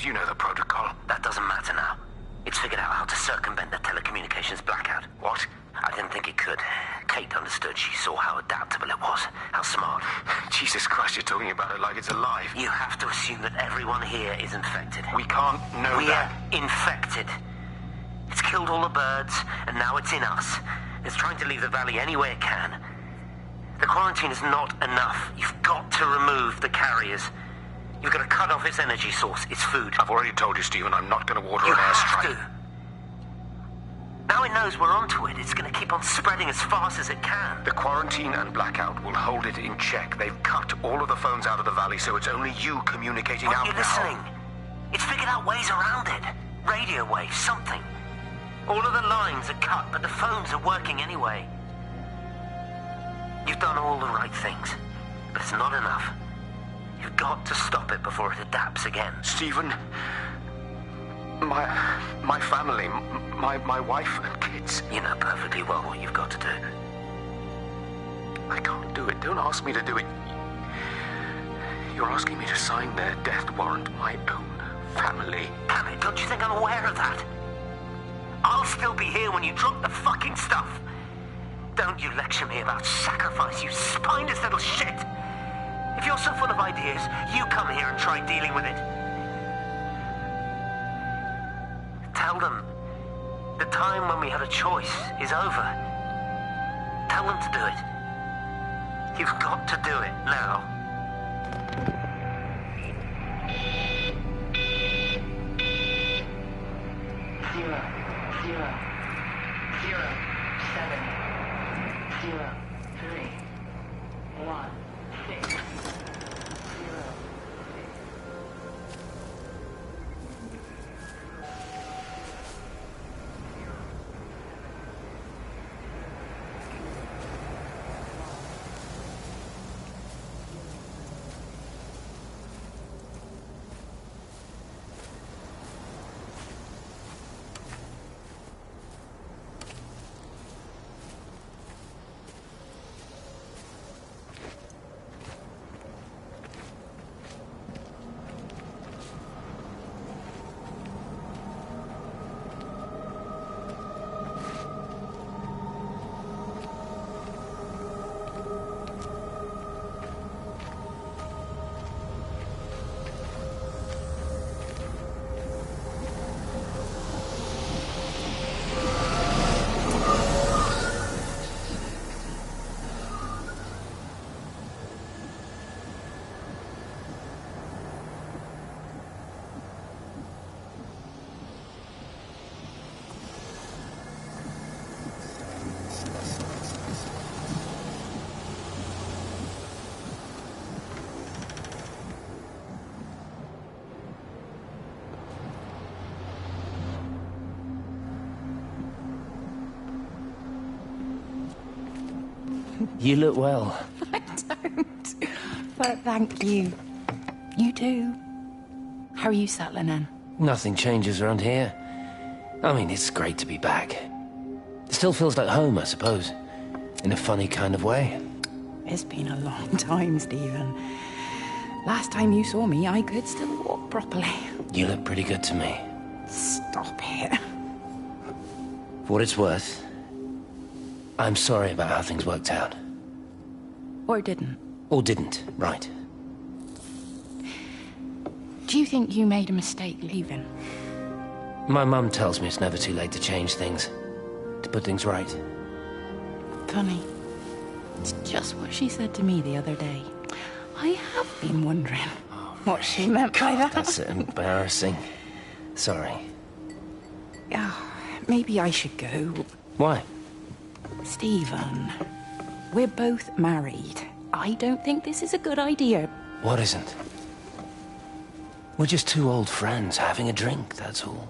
Speaker 3: You know the protocol. That doesn't matter now. It's figured out how to circumvent the telecommunications blackout. What? I didn't think it could. Kate understood. She saw how adaptable it was. How smart. Jesus Christ, you're talking about it like it's alive. You have to assume that everyone here is infected. We can't know that. We're infected. It's killed all the birds, and now it's in us. It's trying to leave the valley any way it can. The quarantine is not enough. You've got to remove the carriers. You've got to cut off its energy source, its food. I've already told you, Stephen, I'm not going to order an airstrike. You have to. Now it knows we're onto it. It's going to keep on spreading as fast as it can. The quarantine and blackout will hold it in check. They've cut all of the phones out of the valley, so it's only you communicating out now. Are you listening? It's figured out ways around it. Radio waves, something. All of the lines are cut, but the phones are working anyway. You've done all the right things, but it's not enough. You've got to stop it before it adapts again. Stephen, my family, my wife and kids. You know perfectly well what you've got to do. I can't do it. Don't ask me to do it. You're asking me to sign their death warrant, my own family. Damn it, don't you think I'm aware of that? I'll still be here when you drop the fucking stuff. Don't you lecture me about sacrifice, you spineless little shit. If you're so full of ideas, you come here and try dealing with it. Tell them the time when we had a choice is over. Tell them to do it. You've got to do it now.
Speaker 16: You look well.
Speaker 1: I don't. But thank you. You too. How are you settling in?
Speaker 16: Nothing changes around here. I mean, it's great to be back. It still feels like home, I suppose. In a funny kind of way.
Speaker 1: It's been a long time, Stephen. Last time you saw me, I could still walk properly.
Speaker 16: You look pretty good to me.
Speaker 1: Stop it.
Speaker 16: For what it's worth, I'm sorry about how things worked out.
Speaker 1: Or didn't.
Speaker 16: Or didn't, right.
Speaker 1: Do you think you made a mistake leaving?
Speaker 16: My mum tells me it's never too late to change things. To put things right.
Speaker 1: Funny. It's just what she said to me the other day. I have been wondering what she meant by that.
Speaker 16: That's embarrassing. Sorry.
Speaker 1: Maybe I should go.
Speaker 16: Why?
Speaker 1: Stephen, we're both married. I don't think this is a good idea.
Speaker 16: What isn't? We're just two old friends having a drink, that's all.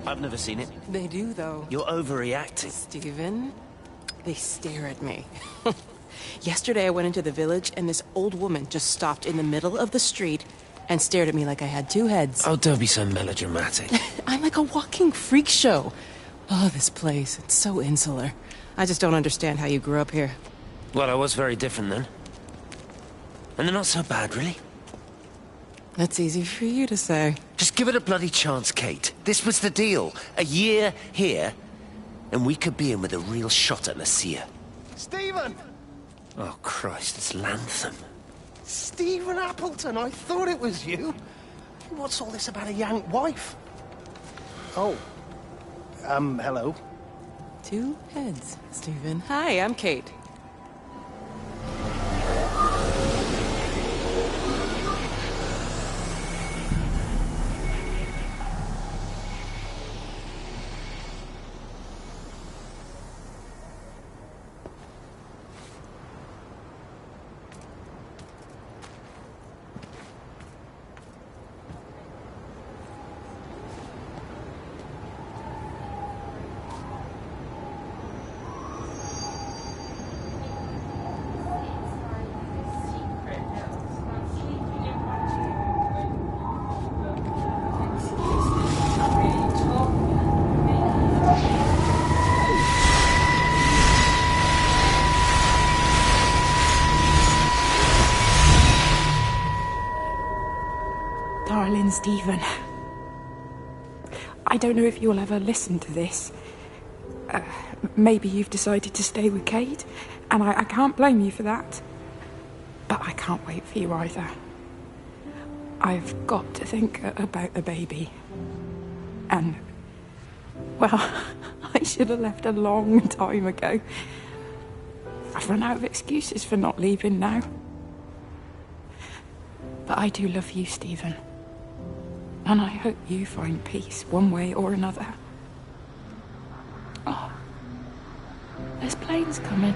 Speaker 16: I've never seen it.
Speaker 14: They do, though.
Speaker 16: You're overreacting.
Speaker 14: Stephen, they stare at me. Yesterday I went into the village and this old woman just stopped in the middle of the street and stared at me like I had two heads.
Speaker 16: Oh, don't be so melodramatic.
Speaker 14: I'm like a walking freak show. Oh, this place, it's so insular. I just don't understand how you grew up here.
Speaker 16: Well, I was very different then. And they're not so bad, really.
Speaker 14: That's easy for you to say.
Speaker 16: Just give it a bloody chance, Kate. This was the deal. A year here, and we could be in with a real shot at Lucia.
Speaker 18: Stephen!
Speaker 16: Oh, Christ, it's Lantham.
Speaker 18: Stephen Appleton, I thought it was you. What's all this about a young wife? Oh. Hello.
Speaker 14: Two heads, Stephen. Hi, I'm Kate.
Speaker 1: Darling Stephen, I don't know if you'll ever listen to this. Maybe you've decided to stay with Kate, and I can't blame you for that. But I can't wait for you either. I've got to think about the baby. And, well, I should have left a long time ago. I've run out of excuses for not leaving now. But I do love you, Stephen. And I hope you find peace one way or another. Oh, there's planes coming.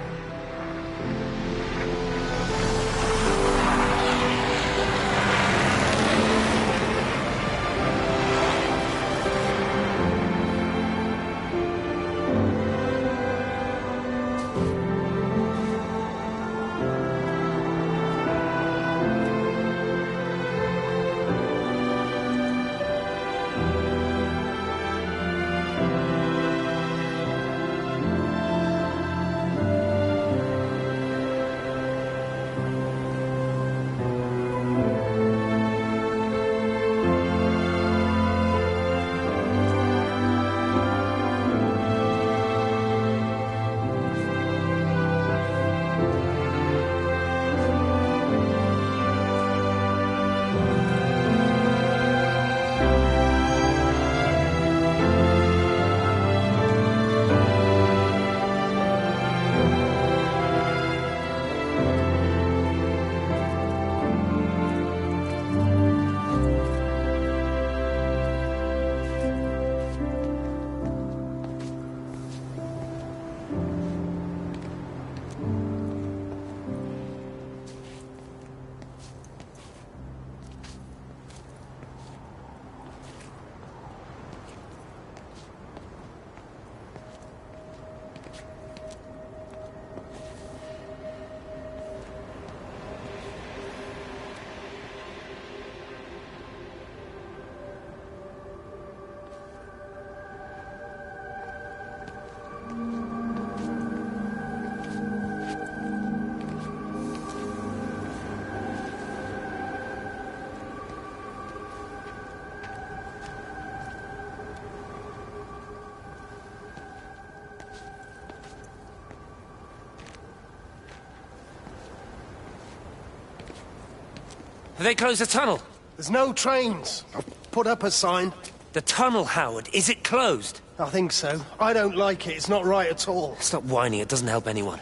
Speaker 16: Have they closed the tunnel?
Speaker 18: There's no trains. I've put up a sign.
Speaker 16: The tunnel, Howard, is it closed?
Speaker 18: I think so. I don't like it. It's not right at all.
Speaker 16: Stop whining, it doesn't help anyone.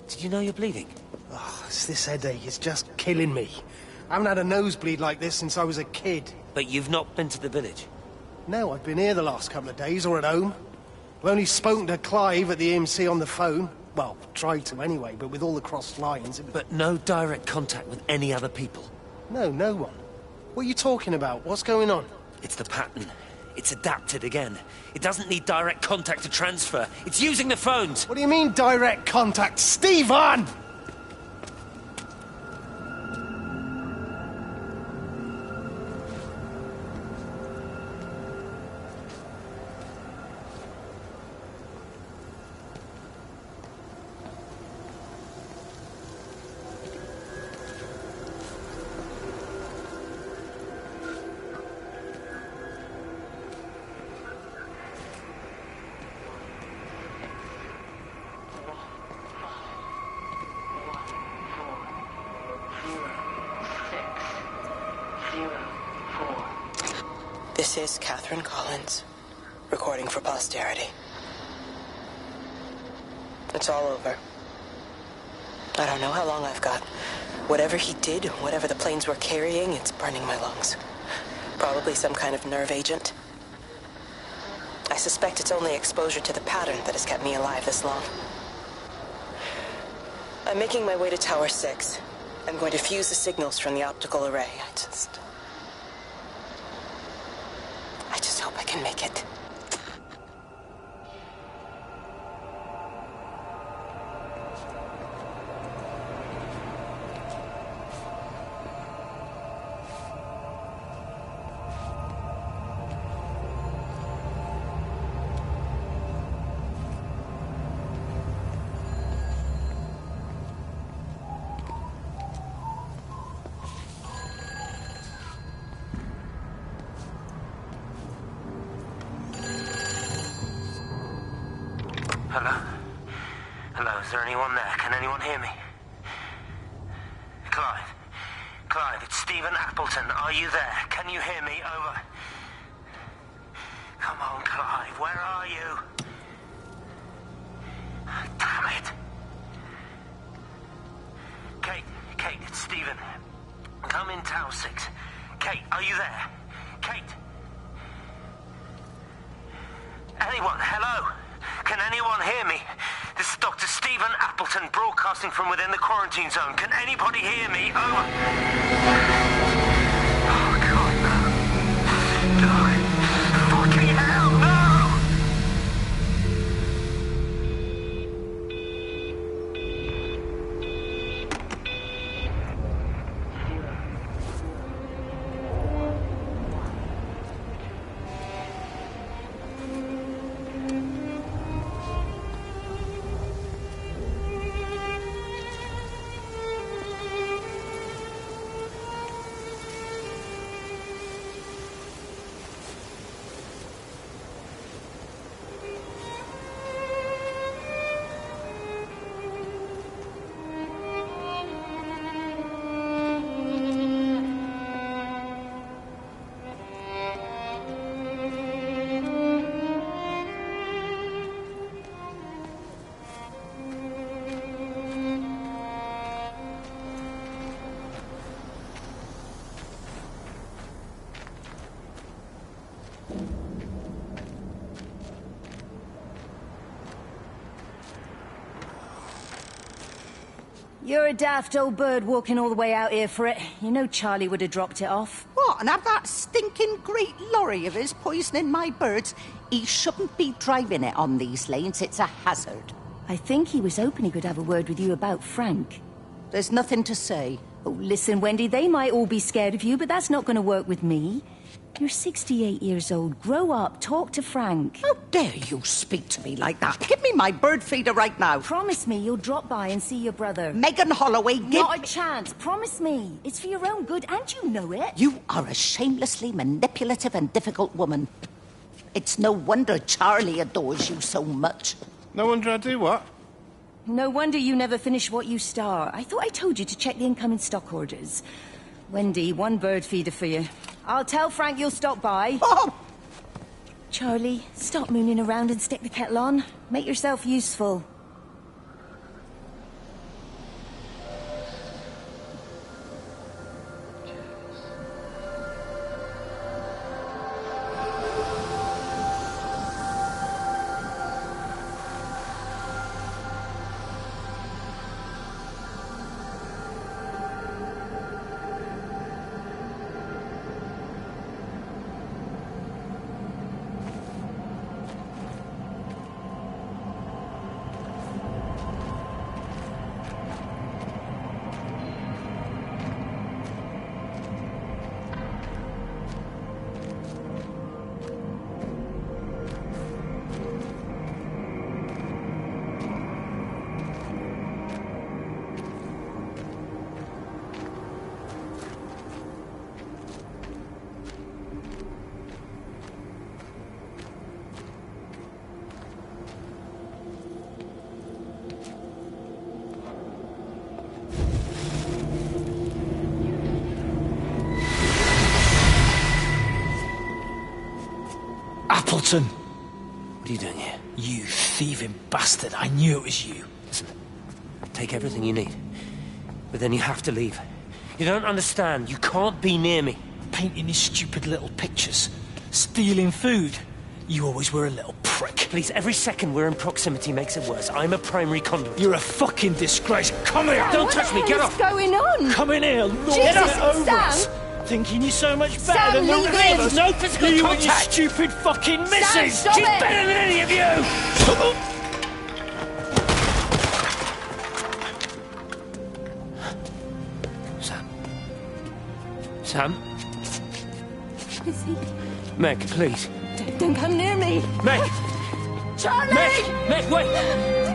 Speaker 16: Did you know you're bleeding?
Speaker 18: Oh, it's this headache. It's just killing me. I haven't had a nosebleed like this since I was a kid.
Speaker 16: But you've not been to the village?
Speaker 18: No, I've been here the last couple of days, or at home. I've only spoken to Clive at the EMC on the phone. Well, tried to anyway, but with all the crossed lines...
Speaker 16: But no direct contact with any other people?
Speaker 18: No, no one. What are you talking about? What's going on?
Speaker 16: It's the pattern. It's adapted again. It doesn't need direct contact to transfer. It's using the phones.
Speaker 18: What do you mean, direct contact? Stephen!
Speaker 8: This is Catherine Collins, recording for posterity. It's all over. I don't know how long I've got. Whatever he did, whatever the planes were carrying, it's burning my lungs. Probably some kind of nerve agent. I suspect it's only exposure to the pattern that has kept me alive this long. I'm making my way to Tower 6. I'm going to fuse the signals from the optical array. I just hope I can make it.
Speaker 3: Hello? Hello, is there anyone there? Can anyone hear me? Clive? Clive, it's Stephen Appleton. Are you there? Can you hear me? Over. Come on, Clive, where are you? Damn it! Kate, it's Stephen. Come in Tower 6. Kate, are you there? Kate? Anyone? Hello? Can anyone hear me? This is Dr. Stephen Appleton broadcasting from within the quarantine zone. Can anybody hear me? Over. Oh, God, no. No. Fucking hell, no!
Speaker 10: You're a daft old bird walking all the way out here for it. You know Charlie would have dropped it off.
Speaker 17: What, and have that stinking great lorry of his poisoning my birds? He shouldn't be driving it on these lanes. It's a hazard.
Speaker 10: I think he was hoping he could have a word with you about Frank.
Speaker 17: There's nothing to say.
Speaker 10: Oh, listen, Wendy, they might all be scared of you, but that's not going to work with me. You're 68 years old. Grow up. Talk to Frank.
Speaker 17: How dare you speak to me like that? Give me my bird feeder right now.
Speaker 10: Promise me you'll drop by and see your brother.
Speaker 17: Megan Holloway,
Speaker 10: Not a chance. Promise me. It's for your own good, and you know it.
Speaker 17: You are a shamelessly manipulative and difficult woman. It's no wonder Charlie adores you so much.
Speaker 6: No wonder I do what?
Speaker 10: No wonder you never finish what you start. I thought I told you to check the incoming stock orders. Wendy, one bird feeder for you. I'll tell Frank you'll stop by.
Speaker 17: Oh!
Speaker 10: Charlie, stop mooning around and stick the kettle on. Make yourself useful.
Speaker 19: Appleton!
Speaker 16: What are you doing here?
Speaker 19: You thieving bastard. I knew it was you.
Speaker 16: Listen, take everything you need. But then you have to leave. You don't understand. You can't be near me.
Speaker 19: Painting these stupid little pictures. Stealing food. You always were a little prick.
Speaker 16: Please, every second we're in proximity makes it worse. I'm a primary conduit.
Speaker 19: You're a fucking disgrace. Come here!
Speaker 16: Don't touch me, get off!
Speaker 2: What's going on?
Speaker 19: Come in here, Lord,
Speaker 2: Jesus,
Speaker 19: get over
Speaker 2: Sam!
Speaker 19: us. Thinking you're so much better
Speaker 2: Sam,
Speaker 19: than the
Speaker 2: leave
Speaker 19: rest
Speaker 2: him.
Speaker 19: of us.
Speaker 16: No physical
Speaker 19: you
Speaker 16: contact.
Speaker 19: and your stupid fucking missus!
Speaker 2: stop
Speaker 19: She's
Speaker 2: it.
Speaker 19: better than any of you!
Speaker 16: Sam?
Speaker 2: Lizzie,
Speaker 16: Meg, please.
Speaker 2: don't come near me.
Speaker 16: Meg!
Speaker 2: Charlie!
Speaker 16: Meg, wait!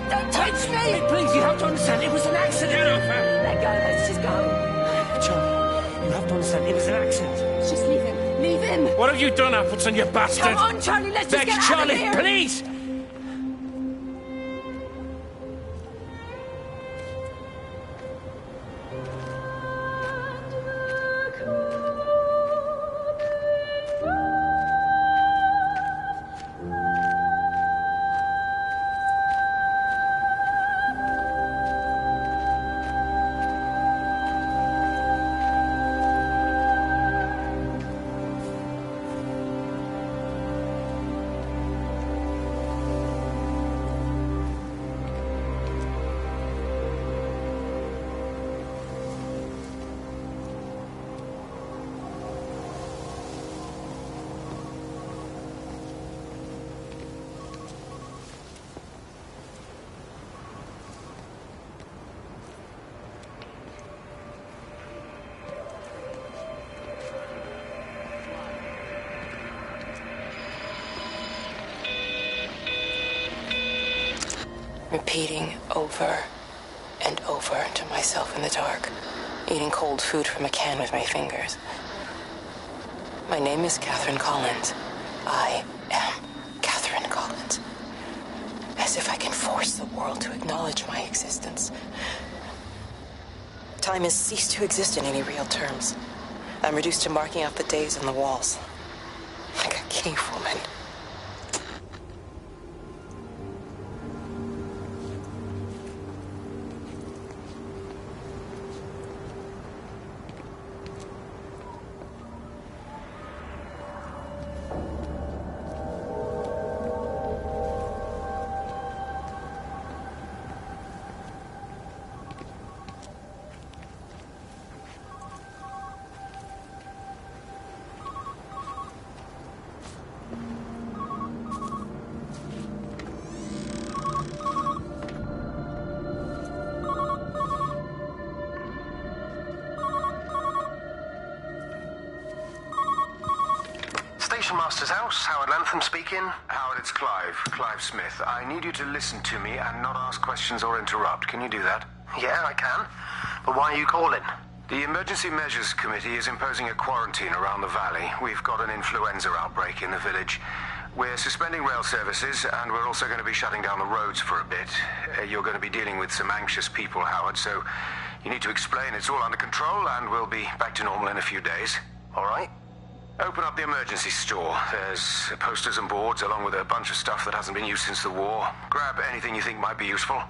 Speaker 2: Don't touch me!
Speaker 16: Meg, please, you have to understand, it was an accident!
Speaker 2: Let go, let's just go.
Speaker 16: Charlie, you have to understand, it was an accident.
Speaker 2: Just leave him. Leave him.
Speaker 6: What have you done, Appleton, you bastard?
Speaker 2: Come on, Charlie, let's just
Speaker 16: Meg,
Speaker 2: get
Speaker 16: Charlie,
Speaker 2: out of here.
Speaker 16: please!
Speaker 8: Repeating over and over to myself in the dark, eating cold food from a can with my fingers. My name is Catherine Collins. I am Catherine Collins. As if I can force the world to acknowledge my existence. Time has ceased to exist in any real terms. I'm reduced to marking out the days on the walls. Like a cave woman.
Speaker 5: Station Master's house, Howard Lantham speaking. Howard, it's Clive. Clive Smith. I need you to listen to me and not ask questions or interrupt. Can you do that?
Speaker 18: Yeah, I can. But why are you calling?
Speaker 5: The Emergency Measures Committee is imposing a quarantine around the valley. We've got an influenza outbreak in the village. We're suspending rail services, and we're also going to be shutting down the roads for a bit. You're going to be dealing with some anxious people, Howard, so you need to explain it's all under control, and we'll be back to normal in a few days.
Speaker 18: All right.
Speaker 5: Open up the emergency store. There's posters and boards, along with a bunch of stuff that hasn't been used since the war. Grab anything you think might be useful.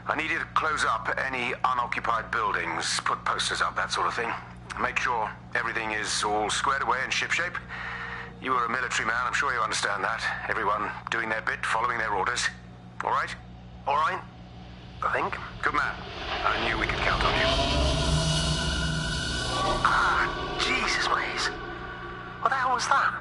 Speaker 5: I need you to close up any unoccupied buildings, put posters up, that sort of thing. Make sure everything is all squared away and shipshape. You were a military man, I'm sure you understand that. Everyone doing their bit, following their orders. All right?
Speaker 18: All right. I think.
Speaker 5: Good man. I knew we could count on you.
Speaker 18: Ah, Jesus, mate. What the hell was that?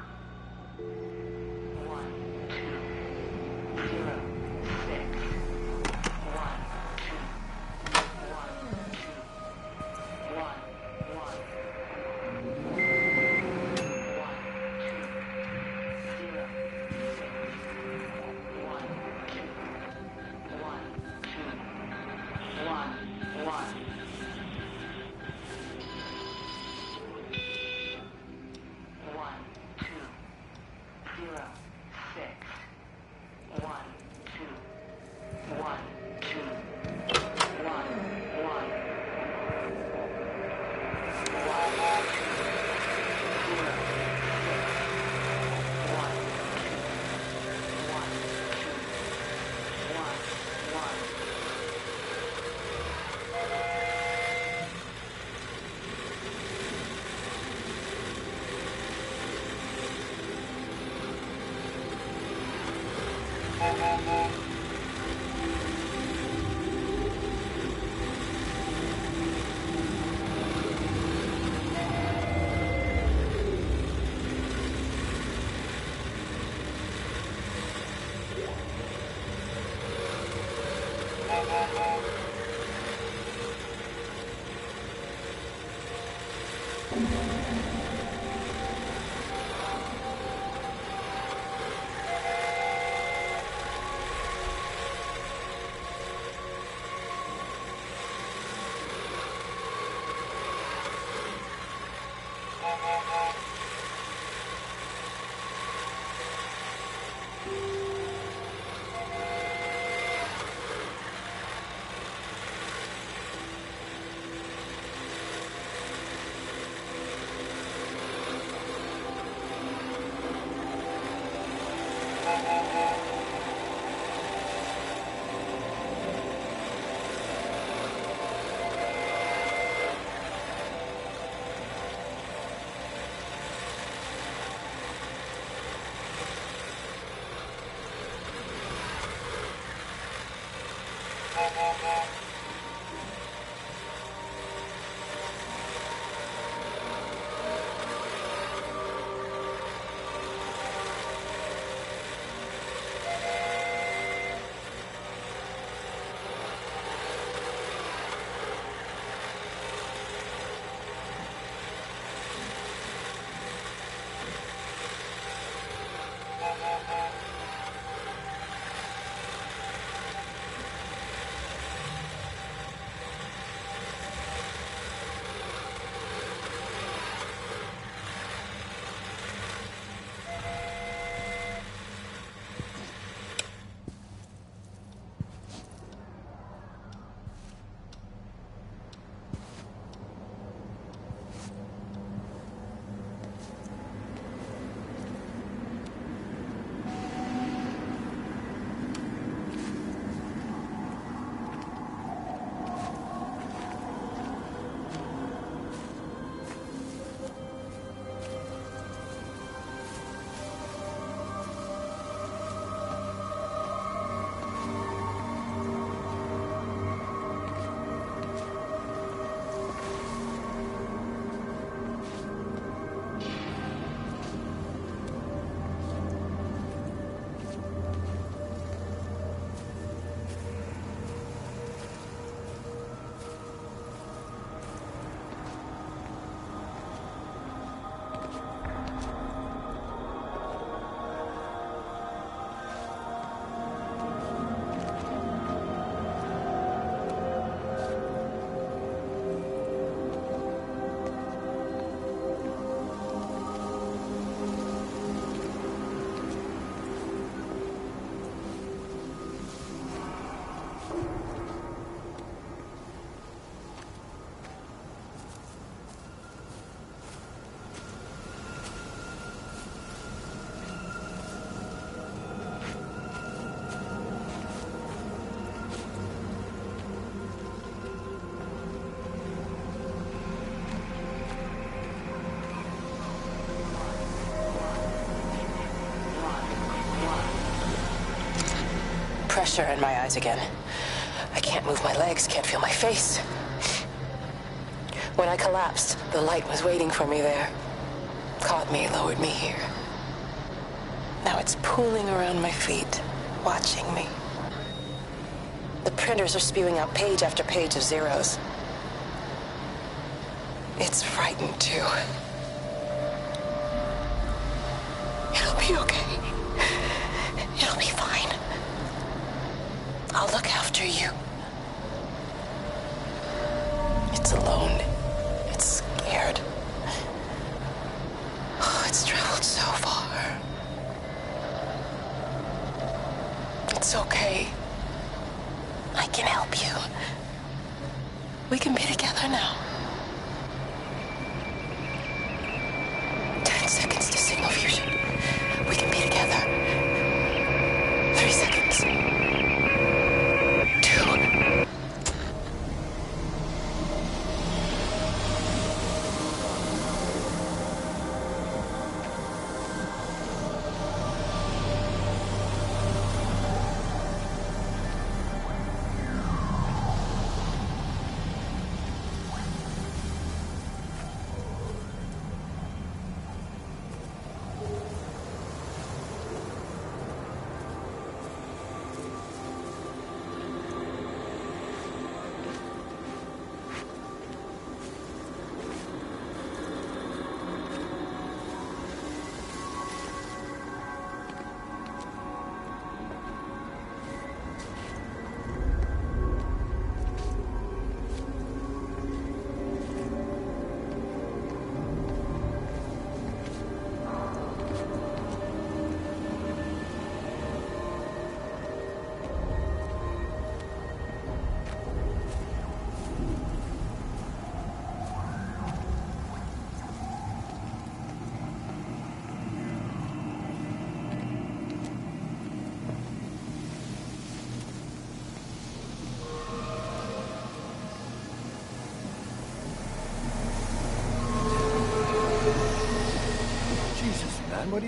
Speaker 8: Pressure in my eyes again. I can't move my legs, can't feel my face. When I collapsed, the light was waiting for me there. Caught me, lowered me here. Now it's pooling around my feet, watching me. The printers are spewing out page after page of zeros. It's frightened too. It'll be okay. It'll be fine. I'll look after you. It's alone. It's scared. Oh, it's traveled so far. It's okay. I can help you. We can be together now. 10 seconds to signal fusion. We can be together. 3 seconds. 2.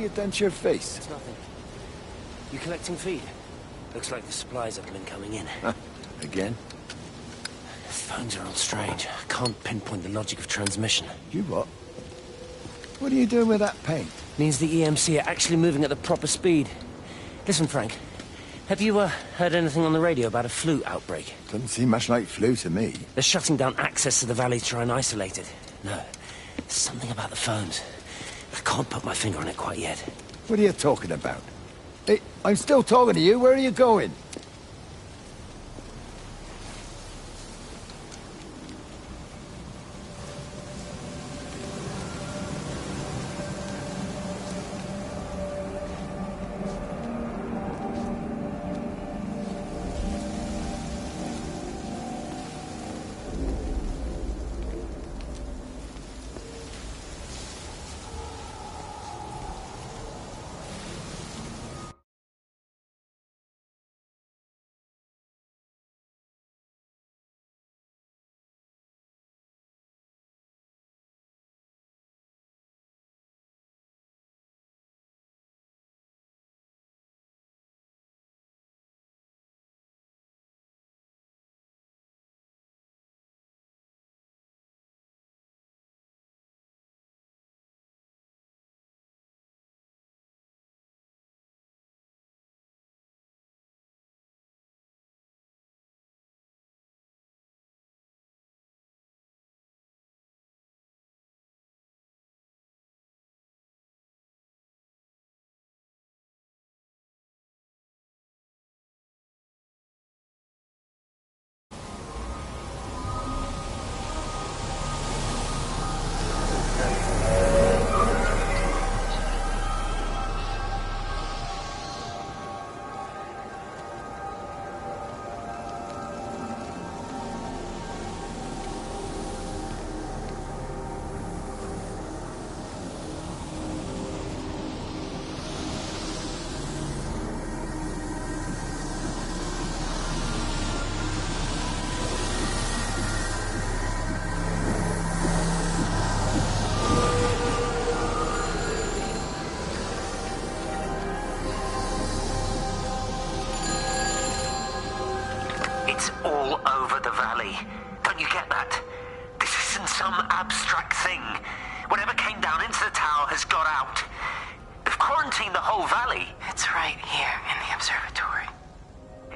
Speaker 11: you done to your face?
Speaker 16: It's nothing. You collecting feed? Looks like the supplies haven't been coming in.
Speaker 11: Again?
Speaker 16: The phones are all strange. I can't pinpoint the logic of transmission.
Speaker 11: You what? What are you doing with that paint?
Speaker 16: Means the EMC are actually moving at the proper speed. Listen, Frank. Have you heard anything on the radio about a flu outbreak?
Speaker 11: Doesn't seem much like flu to me.
Speaker 16: They're shutting down access to the valley to try and isolate it. No, there's something about the phones. I can't put my finger on it quite yet.
Speaker 11: What are you talking about? Hey, I'm still talking to you. Where are you going?
Speaker 3: It's all over the valley. Don't you get that? This isn't some abstract thing. Whatever came down into the tower has got out. They've quarantined the whole valley.
Speaker 8: It's right here in the observatory.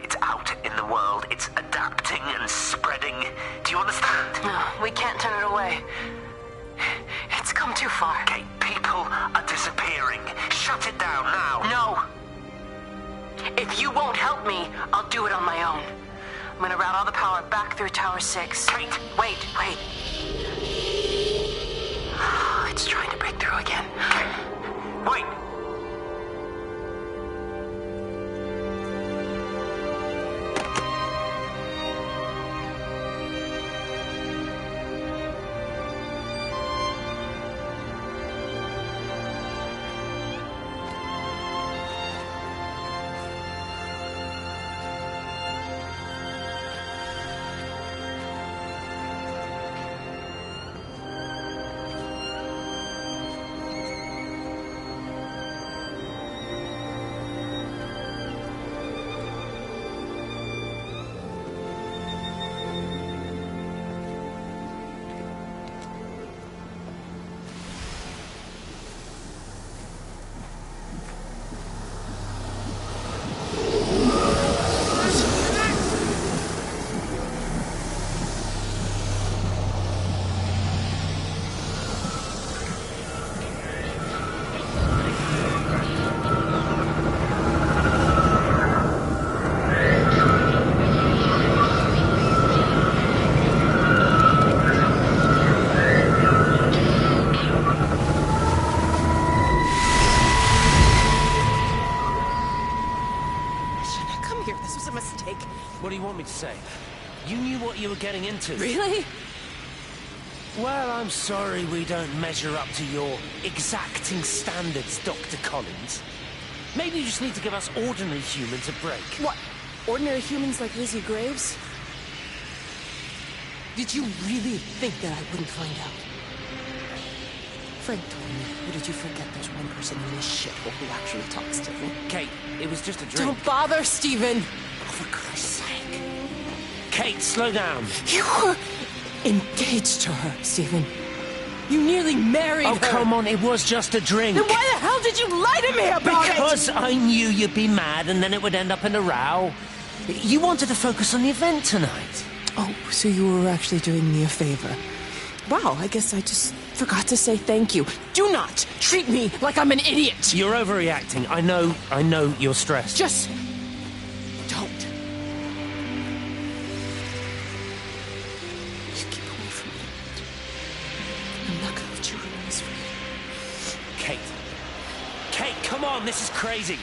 Speaker 3: It's out in the world. It's adapting and spreading. Do you understand?
Speaker 8: No, we can't turn it away. It's come too far.
Speaker 3: Kate, people are disappearing. Shut it down now.
Speaker 8: No. If you won't help me, I'll do it on my own. I'm gonna route all the power back through Tower 6.
Speaker 3: Kate!
Speaker 8: Wait. It's trying to break through again.
Speaker 3: Kate! Wait!
Speaker 16: What do you want me to say? You knew what you were getting into.
Speaker 14: Really?
Speaker 16: Well, I'm sorry we don't measure up to your exacting standards, Dr. Collins. Maybe you just need to give us ordinary humans a break.
Speaker 14: What? Ordinary humans like Lizzie Graves? Did you really think that I wouldn't find out? Frank told me. Or did you forget there's one person in this shithole who actually talks to me?
Speaker 16: Kate, it was just a drink.
Speaker 14: Don't bother, Stephen!
Speaker 16: Oh, for Christ's sake. Kate, slow down.
Speaker 14: You were engaged to her, Stephen. You nearly married her.
Speaker 16: Oh, come on, it was just a drink.
Speaker 14: Then why the hell did you lie to me about it?
Speaker 16: Because I knew you'd be mad and then it would end up in a row. You wanted to focus on the event tonight.
Speaker 14: Oh, so you were actually doing me a favor. Wow, I guess I just forgot to say thank you. Do not treat me like I'm an idiot.
Speaker 16: You're overreacting. I know you're stressed.
Speaker 14: Just don't. You keep away from me. I'm not gonna let you ruin this for you.
Speaker 16: Kate, come on, this is crazy.